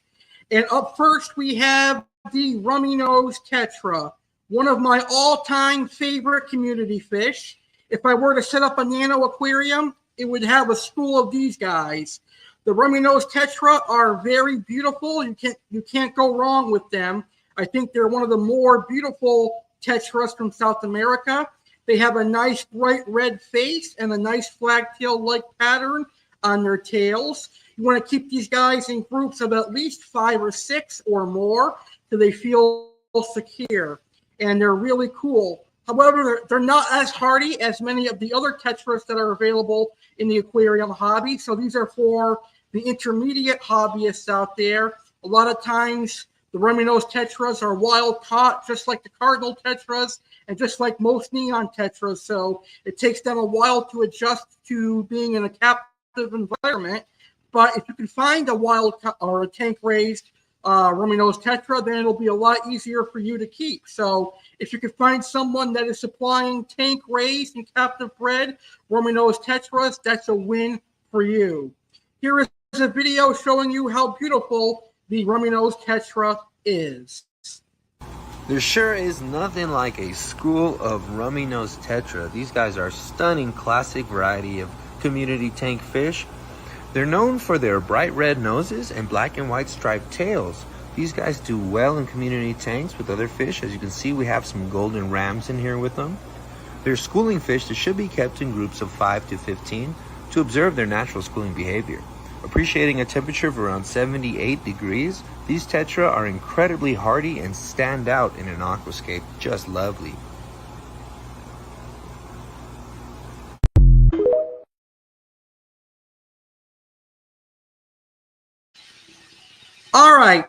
And up first, we have the Rummynose Tetra, one of my all-time favorite community fish. If I were to set up a nano aquarium, it would have a school of these guys. The Rummynose Tetra are very beautiful. You can't go wrong with them. I think they're one of the more beautiful tetras from South America. They have a nice bright red face and a nice flagtail-like pattern on their tails. You want to keep these guys in groups of at least 5 or 6 or more so they feel secure. And they're really cool. However, they're not as hardy as many of the other tetras that are available in the aquarium hobby. So these are for the intermediate hobbyists out there. A lot of times, the Rummynose tetras are wild caught, just like the cardinal tetras and just like most neon tetras. So it takes them a while to adjust to being in a captive environment. But if you can find a wild or a tank-raised Rummynose tetra, then it'll be a lot easier for you to keep. So if you can find someone that is supplying tank-raised and captive-bred Rummynose tetras, that's a win for you. Here is a video showing you how beautiful the Rummynose tetra is. There sure is nothing like a school of Rummynose tetra. These guys are stunning classic variety of community tank fish. They're known for their bright red noses and black and white striped tails. These guys do well in community tanks with other fish. As you can see, we have some golden rams in here with them. They're schooling fish that should be kept in groups of 5 to 15 to observe their natural schooling behavior. Appreciating a temperature of around 78 degrees, these tetra are incredibly hardy and stand out in an aquascape. Just lovely. All right.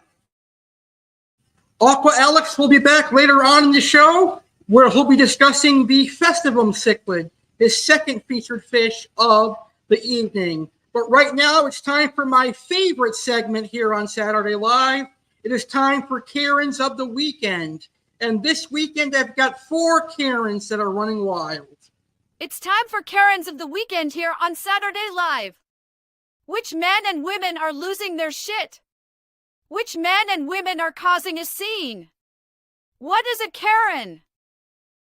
Aqua Alex will be back later on in the show, where he'll be discussing the Festivum cichlid, his second featured fish of the evening. But right now, it's time for my favorite segment here on Saturday Live. It is time for Karens of the Weekend. And this weekend, I've got 4 Karens that are running wild. It's time for Karens of the Weekend here on Saturday Live. Which men and women are losing their shit? Which men and women are causing a scene? What is a Karen?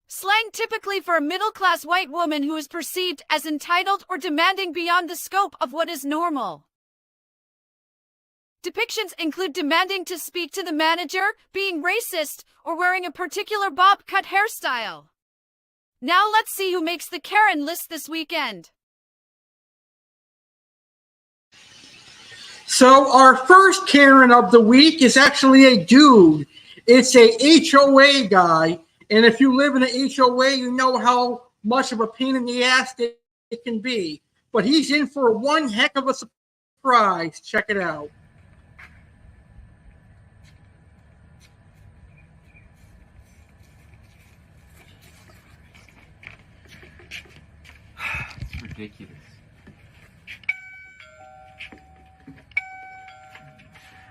Slang typically for a middle-class white woman who is perceived as entitled or demanding beyond the scope of what is normal. Depictions include demanding to speak to the manager, being racist, or wearing a particular bob-cut hairstyle. Now let's see who makes the Karen list this weekend. So our first Karen of the week is actually a dude. It's a HOA guy. And if you live in an HOA, you know how much of a pain in the ass it can be. But he's in for one heck of a surprise. Check it out. It's ridiculous.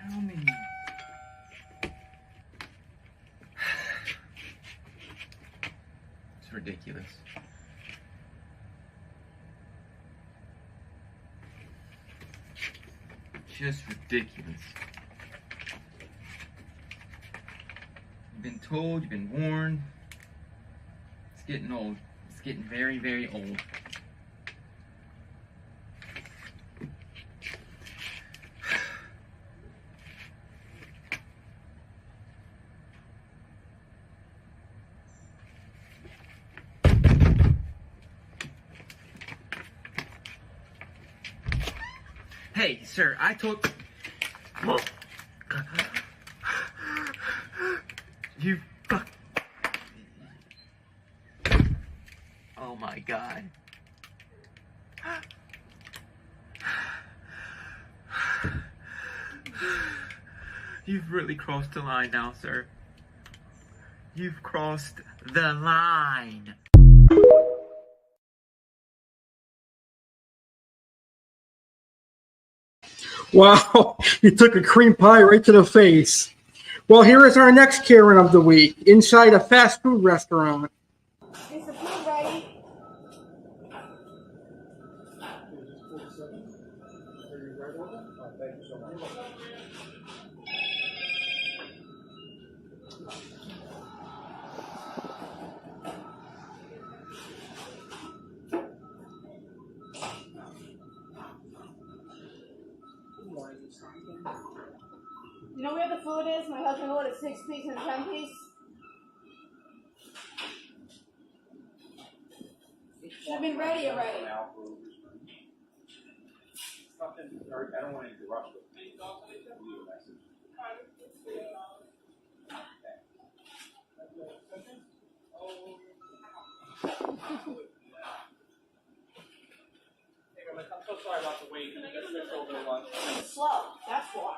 How many? It's ridiculous. Just ridiculous. You've been told, you've been warned. It's getting old. It's getting very, very old. Hey, sir, I told... You fuck... Oh my God. You've really crossed the line now, sir. You've crossed the line. Wow, he took a cream pie right to the face. Well, here is our next Karen of the week, inside a fast food restaurant. Is the food ready? You know where the food is? My husband ordered 6-piece and 10-piece. It should have been ready already. I don't want to interrupt you. I'm so sorry about the wait. It's slow, that's why.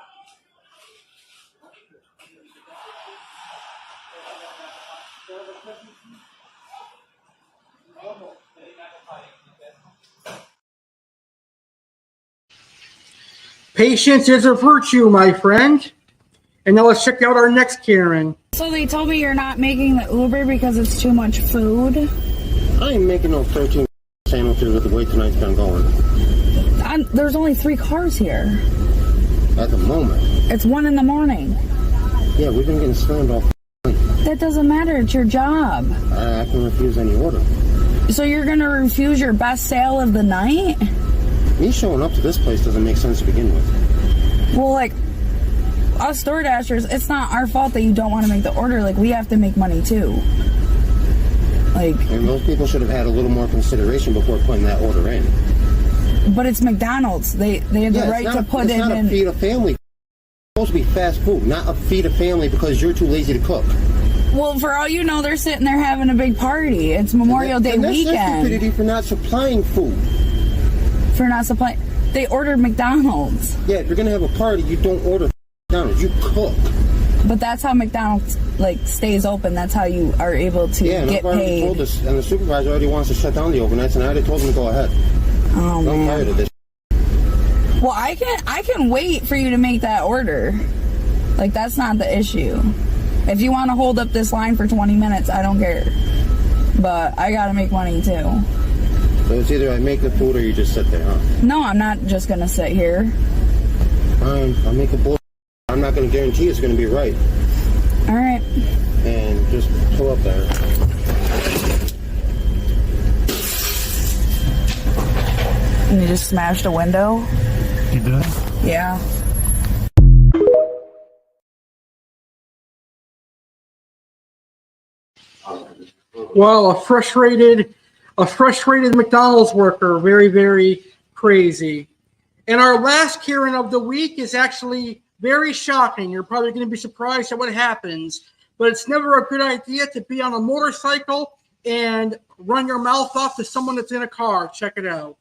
Patience is a virtue, my friend. And now let's check out our next Karen. So they told me you're not making the Uber because it's too much food? I ain't making no 13 sandwiches with the way tonight's been going. There's only 3 cars here. At the moment. It's 1 in the morning. Yeah, we've been getting slammed all night. That doesn't matter. It's your job. I can refuse any order. So you're going to refuse your best sale of the night? Me showing up to this place doesn't make sense to begin with. Well, like, us DoorDashers, it's not our fault that you don't want to make the order. Like, we have to make money too. And those people should have had a little more consideration before putting that order in. But it's McDonald's. They have the right to put it in. It's not a feed a family. It's supposed to be fast food, not a feed a family because you're too lazy to cook. Well, for all you know, they're sitting there having a big party. It's Memorial Day weekend. That's stupidity for not supplying food. They ordered McDonald's. Yeah, if you're gonna have a party, you don't order McDonald's. You cook. But that's how McDonald's stays open. That's how you are able to get paid. Told us, and the supervisor already wants to shut down the overnights, and I already told him to go ahead. Oh, I'm tired of this. Well, I can wait for you to make that order. That's not the issue. If you want to hold up this line for 20 minutes, I don't care. But I gotta make money too. So it's either I make the food or you just sit there, huh? No, I'm not just gonna sit here. Fine, I'll make a bowl. I'm not gonna guarantee it's gonna be right. All right. And just pull up there. And you just smashed a window? You did? Yeah. Well, a frustrated McDonald's worker, very, very crazy. And our last Karen of the week is actually very shocking. You're probably going to be surprised at what happens, but it's never a good idea to be on a motorcycle and run your mouth off to someone that's in a car. Check it out.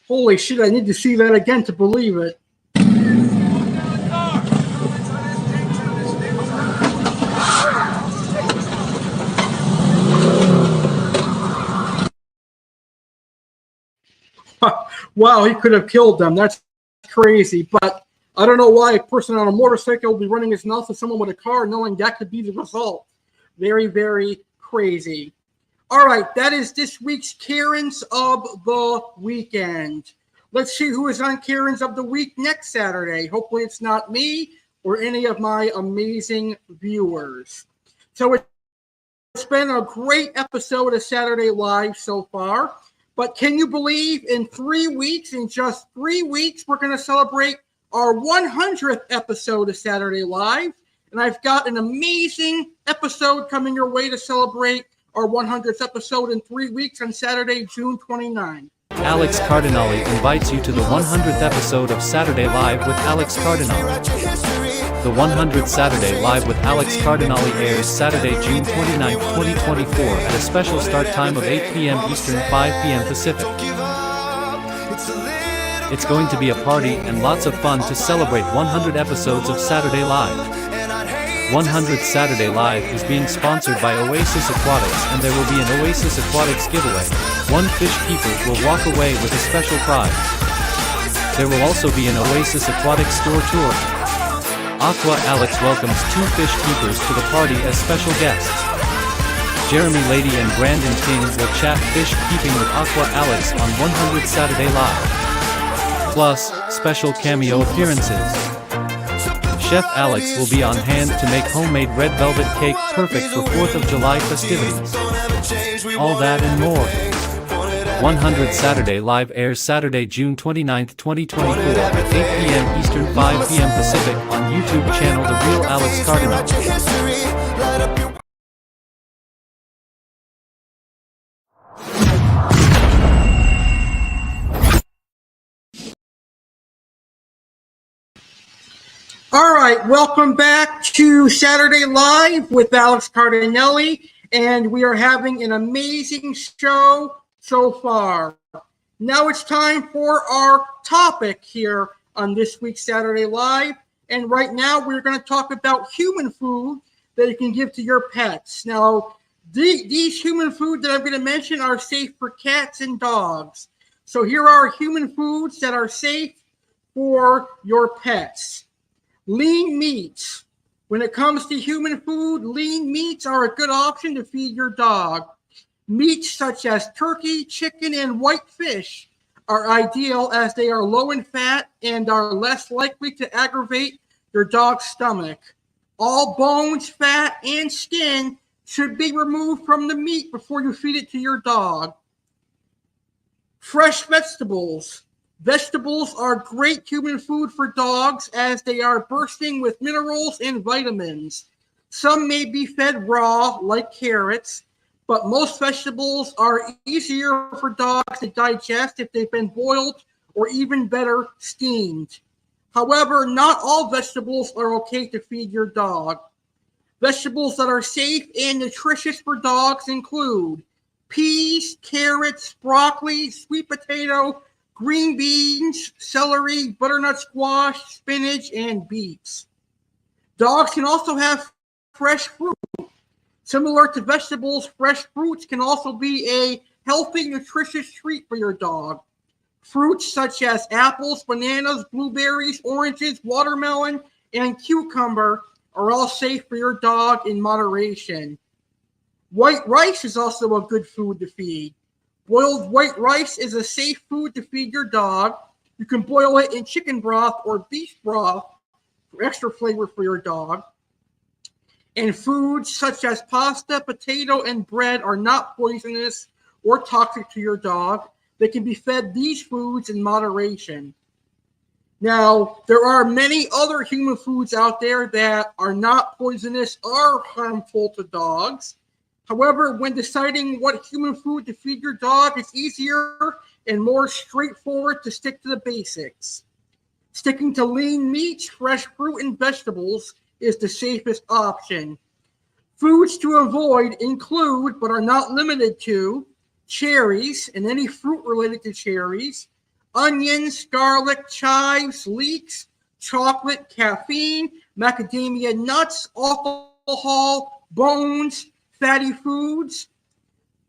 Holy shit, I need to see that again to believe it. Wow, he could have killed them. That's crazy. But I don't know why a person on a motorcycle will be running his mouth to someone with a car knowing that could be the result. Very, very crazy. All right, that is this week's Karens of the Weekend. Let's see who is on Karens of the Week next Saturday. Hopefully it's not me or any of my amazing viewers. So it's been a great episode of Saturday Live so far. But can you believe in 3 weeks, in just 3 weeks, we're going to celebrate our 100th episode of Saturday Live. And I've got an amazing episode coming your way to celebrate our 100th episode in 3 weeks on Saturday, June 29. Alex Cardinale invites you to the 100th episode of Saturday Live with Alex Cardinale. The 100th Saturday Live with Alex Cardinale airs Saturday, June 29, 2024 at a special start time of 8 p.m. Eastern, 5 p.m. Pacific. It's going to be a party and lots of fun to celebrate 100 episodes of Saturday Live. 100th Saturday Live is being sponsored by Oasis Aquatics, and there will be an Oasis Aquatics giveaway. One fish keeper will walk away with a special prize. There will also be an Oasis Aquatics store tour. Aqua Alex welcomes 2 fish keepers to the party as special guests. Jeremy Lady and Brandon King will chat fish keeping with Aqua Alex on 100th Saturday Live. Plus, special cameo appearances. Chef Alex will be on hand to make homemade red velvet cake perfect for 4th of July festivities. All that and more. 100 Saturday Live airs Saturday, June 29, 2024 at 8 p.m. Eastern, 5 p.m. Pacific on YouTube channel The Real Alex Cardinale. All right, welcome back to Saturday Live with Alex Cardinale, and we are having an amazing show so far. Now it's time for our topic here on this week's Saturday Live, and right now we're going to talk about human food that you can give to your pets. Now, these human food that I'm going to mention are safe for cats and dogs. So here are human foods that are safe for your pets. Lean meats. When it comes to human food, lean meats are a good option to feed your dog. Meats such as turkey, chicken, and white fish are ideal as they are low in fat and are less likely to aggravate your dog's stomach. All bones, fat, and skin should be removed from the meat before you feed it to your dog. Fresh vegetables. Vegetables are great human food for dogs as they are bursting with minerals and vitamins. Some may be fed raw, like carrots, but most vegetables are easier for dogs to digest if they've been boiled or even better, steamed. However, not all vegetables are okay to feed your dog. Vegetables that are safe and nutritious for dogs include peas, carrots, broccoli, sweet potato, green beans, celery, butternut squash, spinach, and beets. Dogs can also have fresh fruit. Similar to vegetables, fresh fruits can also be a healthy, nutritious treat for your dog. Fruits such as apples, bananas, blueberries, oranges, watermelon, and cucumber are all safe for your dog in moderation. White rice is also a good food to feed. Boiled white rice is a safe food to feed your dog. You can boil it in chicken broth or beef broth for extra flavor for your dog. And foods such as pasta, potato, and bread are not poisonous or toxic to your dog. They can be fed these foods in moderation. Now, there are many other human foods out there that are not poisonous or harmful to dogs. However, when deciding what human food to feed your dog, it's easier and more straightforward to stick to the basics. Sticking to lean meats, fresh fruit, and vegetables is the safest option. Foods to avoid include, but are not limited to, cherries and any fruit related to cherries, onions, garlic, chives, leeks, chocolate, caffeine, macadamia nuts, alcohol, bones, fatty foods,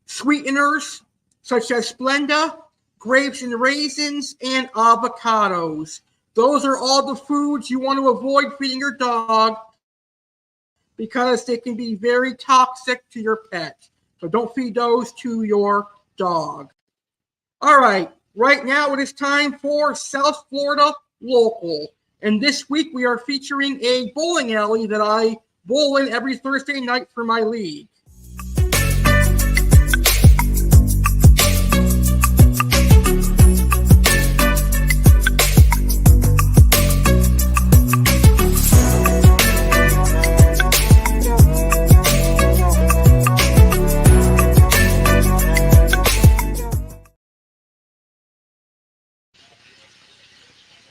sweeteners such as Splenda, grapes and raisins, and avocados. Those are all the foods you want to avoid feeding your dog because they can be very toxic to your pet. So don't feed those to your dog. All right, right now it is time for South Florida Local. And this week we are featuring a bowling alley that I bowl in every Thursday night for my league.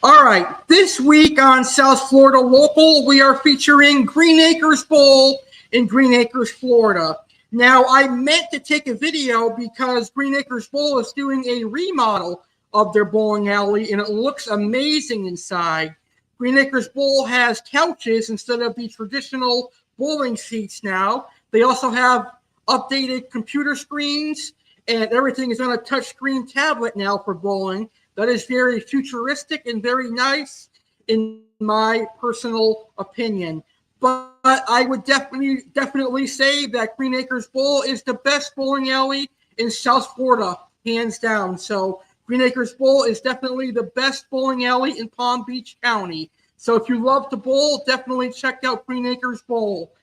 All right, this week on South Florida Local, we are featuring Greenacres Bowl in Greenacres, Florida. Now, I meant to take a video because Greenacres Bowl is doing a remodel of their bowling alley, and it looks amazing inside. Greenacres Bowl has couches instead of the traditional bowling seats now. They also have updated computer screens, and everything is on a touchscreen tablet now for bowling. That is very futuristic and very nice in my personal opinion. But I would definitely say that Greenacres Bowl is the best bowling alley in South Florida, hands down. So Greenacres Bowl is definitely the best bowling alley in Palm Beach County. So if you love to bowl, definitely check out Greenacres Bowl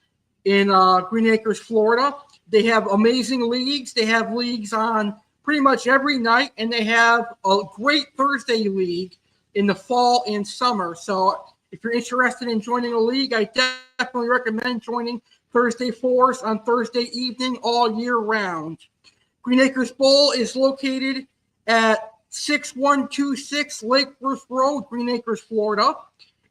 in Greenacres, Florida. They have amazing leagues. They have leagues on pretty much every night, and they have a great Thursday league in the fall and summer. So if you're interested in joining a league, I definitely recommend joining Thursday fours on Thursday evening all year round. Greenacres Bowl is located at 6126 Lake Worth Road, Greenacres, Florida,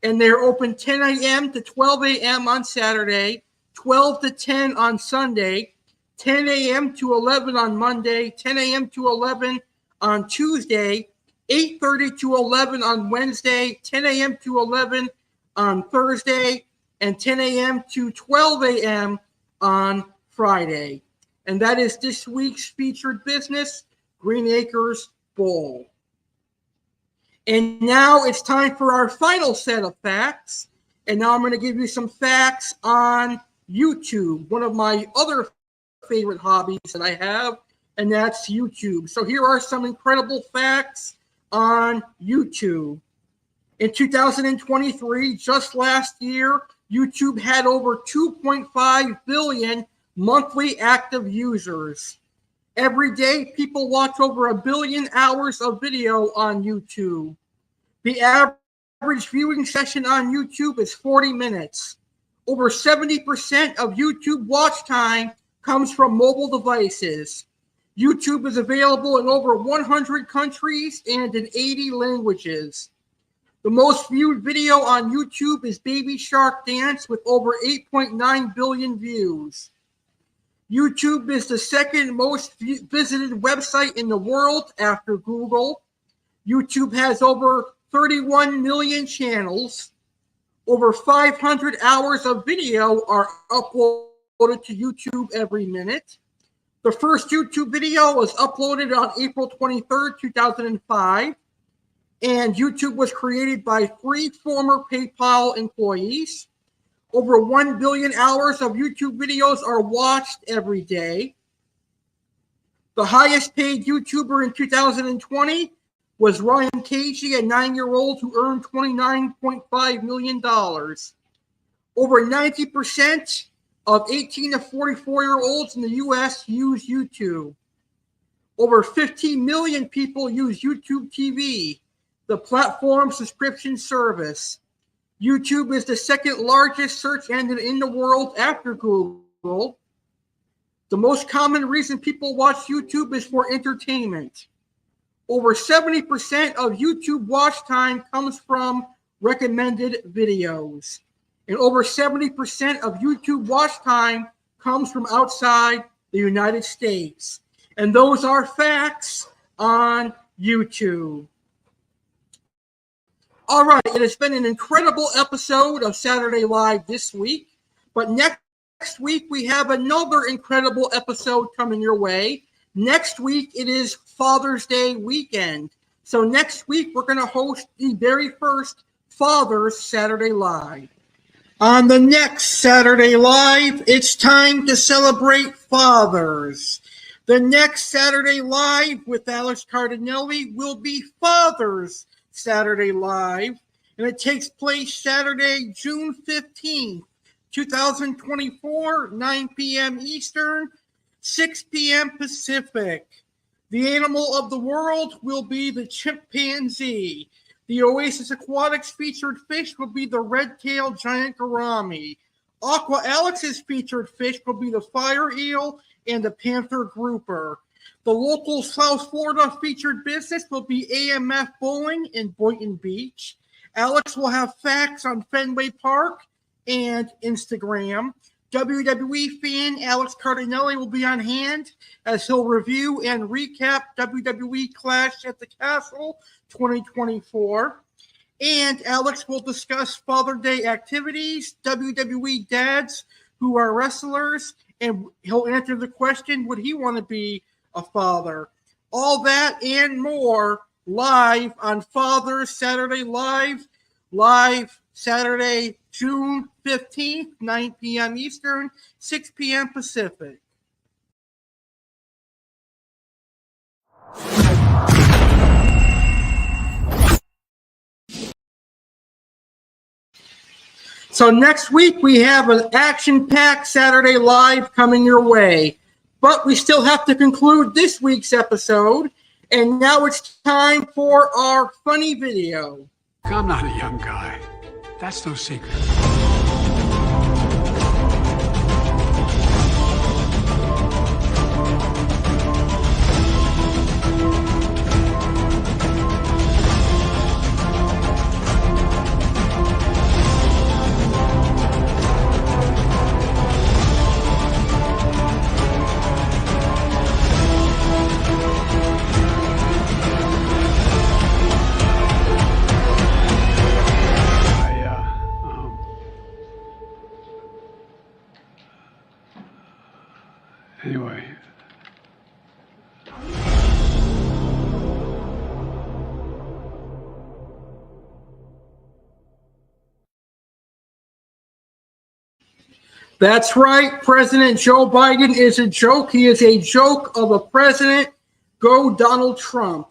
and they're open 10 a.m. to 12 a.m. on Saturday, 12 to 10 on Sunday, 10 a.m. to 11 on Monday, 10 a.m. to 11 on Tuesday, 8:30 to 11 on Wednesday, 10 a.m. to 11 on Thursday, and 10 a.m. to 12 a.m. on Friday. And that is this week's featured business, Greenacres Bowl. And now it's time for our final set of facts. And now I'm going to give you some facts on YouTube, one of my other favorite hobbies that I have, and that's YouTube. So here are some incredible facts on YouTube. In 2023, just last year, YouTube had over 2.5 billion monthly active users. Every day, people watch over 1 billion hours of video on YouTube. The average viewing session on YouTube is 40 minutes. Over 70% of YouTube watch time comes from mobile devices. YouTube is available in over 100 countries and in 80 languages. The most viewed video on YouTube is Baby Shark Dance with over 8.9 billion views. YouTube is the second most visited website in the world after Google. YouTube has over 31 million channels. Over 500 hours of video are uploaded to YouTube every minute. The first YouTube video was uploaded on April 23rd, 2005. And YouTube was created by 3 former PayPal employees. Over 1 billion hours of YouTube videos are watched every day. The highest paid YouTuber in 2020 was Ryan Casey, a 9-year-old who earned $29.5 million. Over 90% of 18 to 44-year-olds in the U.S. use YouTube. Over 15 million people use YouTube TV, the platform subscription service. YouTube is the second largest search engine in the world after Google. The most common reason people watch YouTube is for entertainment. Over 70% of YouTube watch time comes from recommended videos. And over 70% of YouTube watch time comes from outside the United States. And those are facts on YouTube. All right, it has been an incredible episode of Saturday Live this week. But next week, we have another incredible episode coming your way. Next week, it is Father's Day weekend. So next week, we're going to host the very first Father's Saturday Live. On the next Saturday Live, it's time to celebrate fathers. The next Saturday Live with Alex Cardinale will be Father's Saturday Live, and it takes place Saturday, June 15th, 2024, 9 p.m. Eastern, 6 p.m. Pacific. The animal of the world will be the chimpanzee. The Oasis Aquatics featured fish will be the red-tailed giant gourami. Aqua Alex's featured fish will be the fire eel and the panther grouper. The local South Florida featured business will be AMF Bowling in Boynton Beach. Alex will have facts on Fenway Park and Instagram. WWE Fan Alex Cardinale will be on hand as he'll review and recap WWE Clash at the Castle 2024. And Alex will discuss Father's Day activities, WWE dads who are wrestlers, and he'll answer the question, would he want to be a father? All that and more live on Father's Saturday Live Saturday, June 15th, 9 p.m. Eastern, 6 p.m. Pacific. So next week we have an action-packed Saturday Live coming your way. But we still have to conclude this week's episode. And now it's time for our funny video. I'm not a young guy. That's no secret. Anyway. That's right. President Joe Biden is a joke. He is a joke of a president. Go Donald Trump.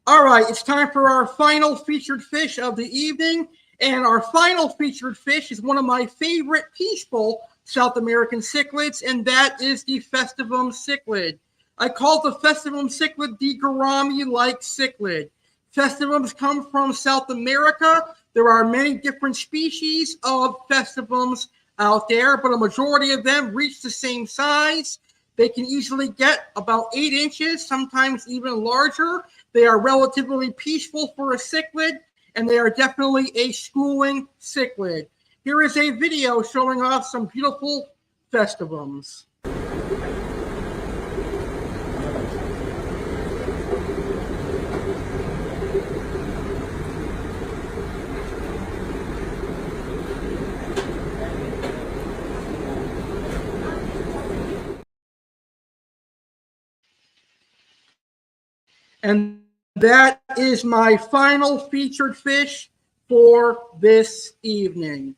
All right, it's time for our final featured fish of the evening. And our final featured fish is one of my favorite peaceful South American cichlids, and that is the Festivum cichlid. I call the Festivum cichlid the gourami-like cichlid. Festivums come from South America. There are many different species of festivums out there, but a majority of them reach the same size. They can easily get about 8 inches, sometimes even larger. They are relatively peaceful for a cichlid, and they are definitely a schooling cichlid. Here is a video showing off some beautiful festivums. And that is my final featured fish for this evening.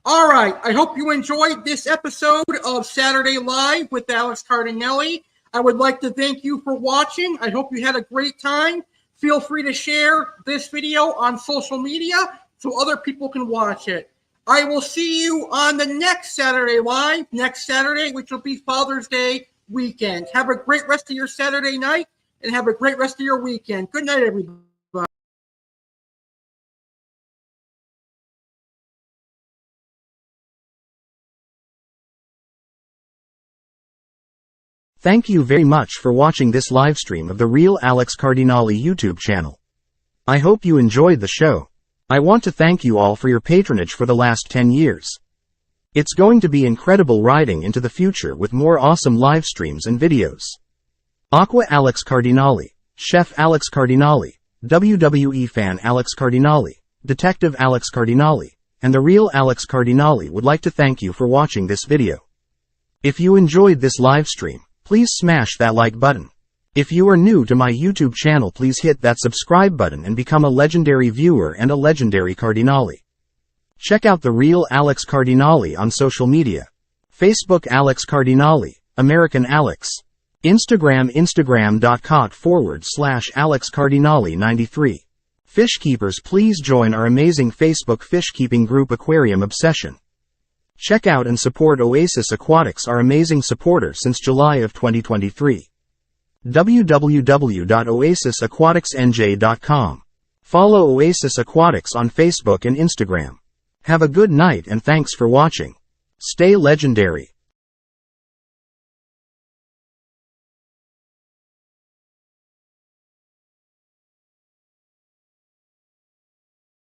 All right, I hope you enjoyed this episode of Saturday Live with Alex Cardinale. I would like to thank you for watching. I hope you had a great time. Feel free to share this video on social media so other people can watch it. I will see you on the next Saturday Live, next Saturday, which will be Father's Day weekend. Have a great rest of your Saturday night. And have a great rest of your weekend. Good night, everybody. Thank you very much for watching this live stream of the Real Alex Cardinale YouTube channel. I hope you enjoyed the show. I want to thank you all for your patronage for the last 10 years. It's going to be incredible riding into the future with more awesome live streams and videos. Aqua Alex Cardinale, Chef Alex Cardinale, WWE Fan Alex Cardinale, Detective Alex Cardinale, and the Real Alex Cardinale would like to thank you for watching this video. If you enjoyed this live stream, please smash that like button. If you are new to my YouTube channel, please hit that subscribe button and become a legendary viewer and a legendary Cardinale. Check out the Real Alex Cardinale on social media. Facebook Alex Cardinale, American Alex. Instagram instagram.com/Alex Cardinale 93. Fish keepers, please join our amazing Facebook fish keeping group Aquarium Obsession. Check out and support Oasis Aquatics, our amazing supporter since July of 2023. www.oasisaquaticsnj.com. Follow Oasis Aquatics on Facebook and Instagram. Have a good night and thanks for watching. Stay legendary.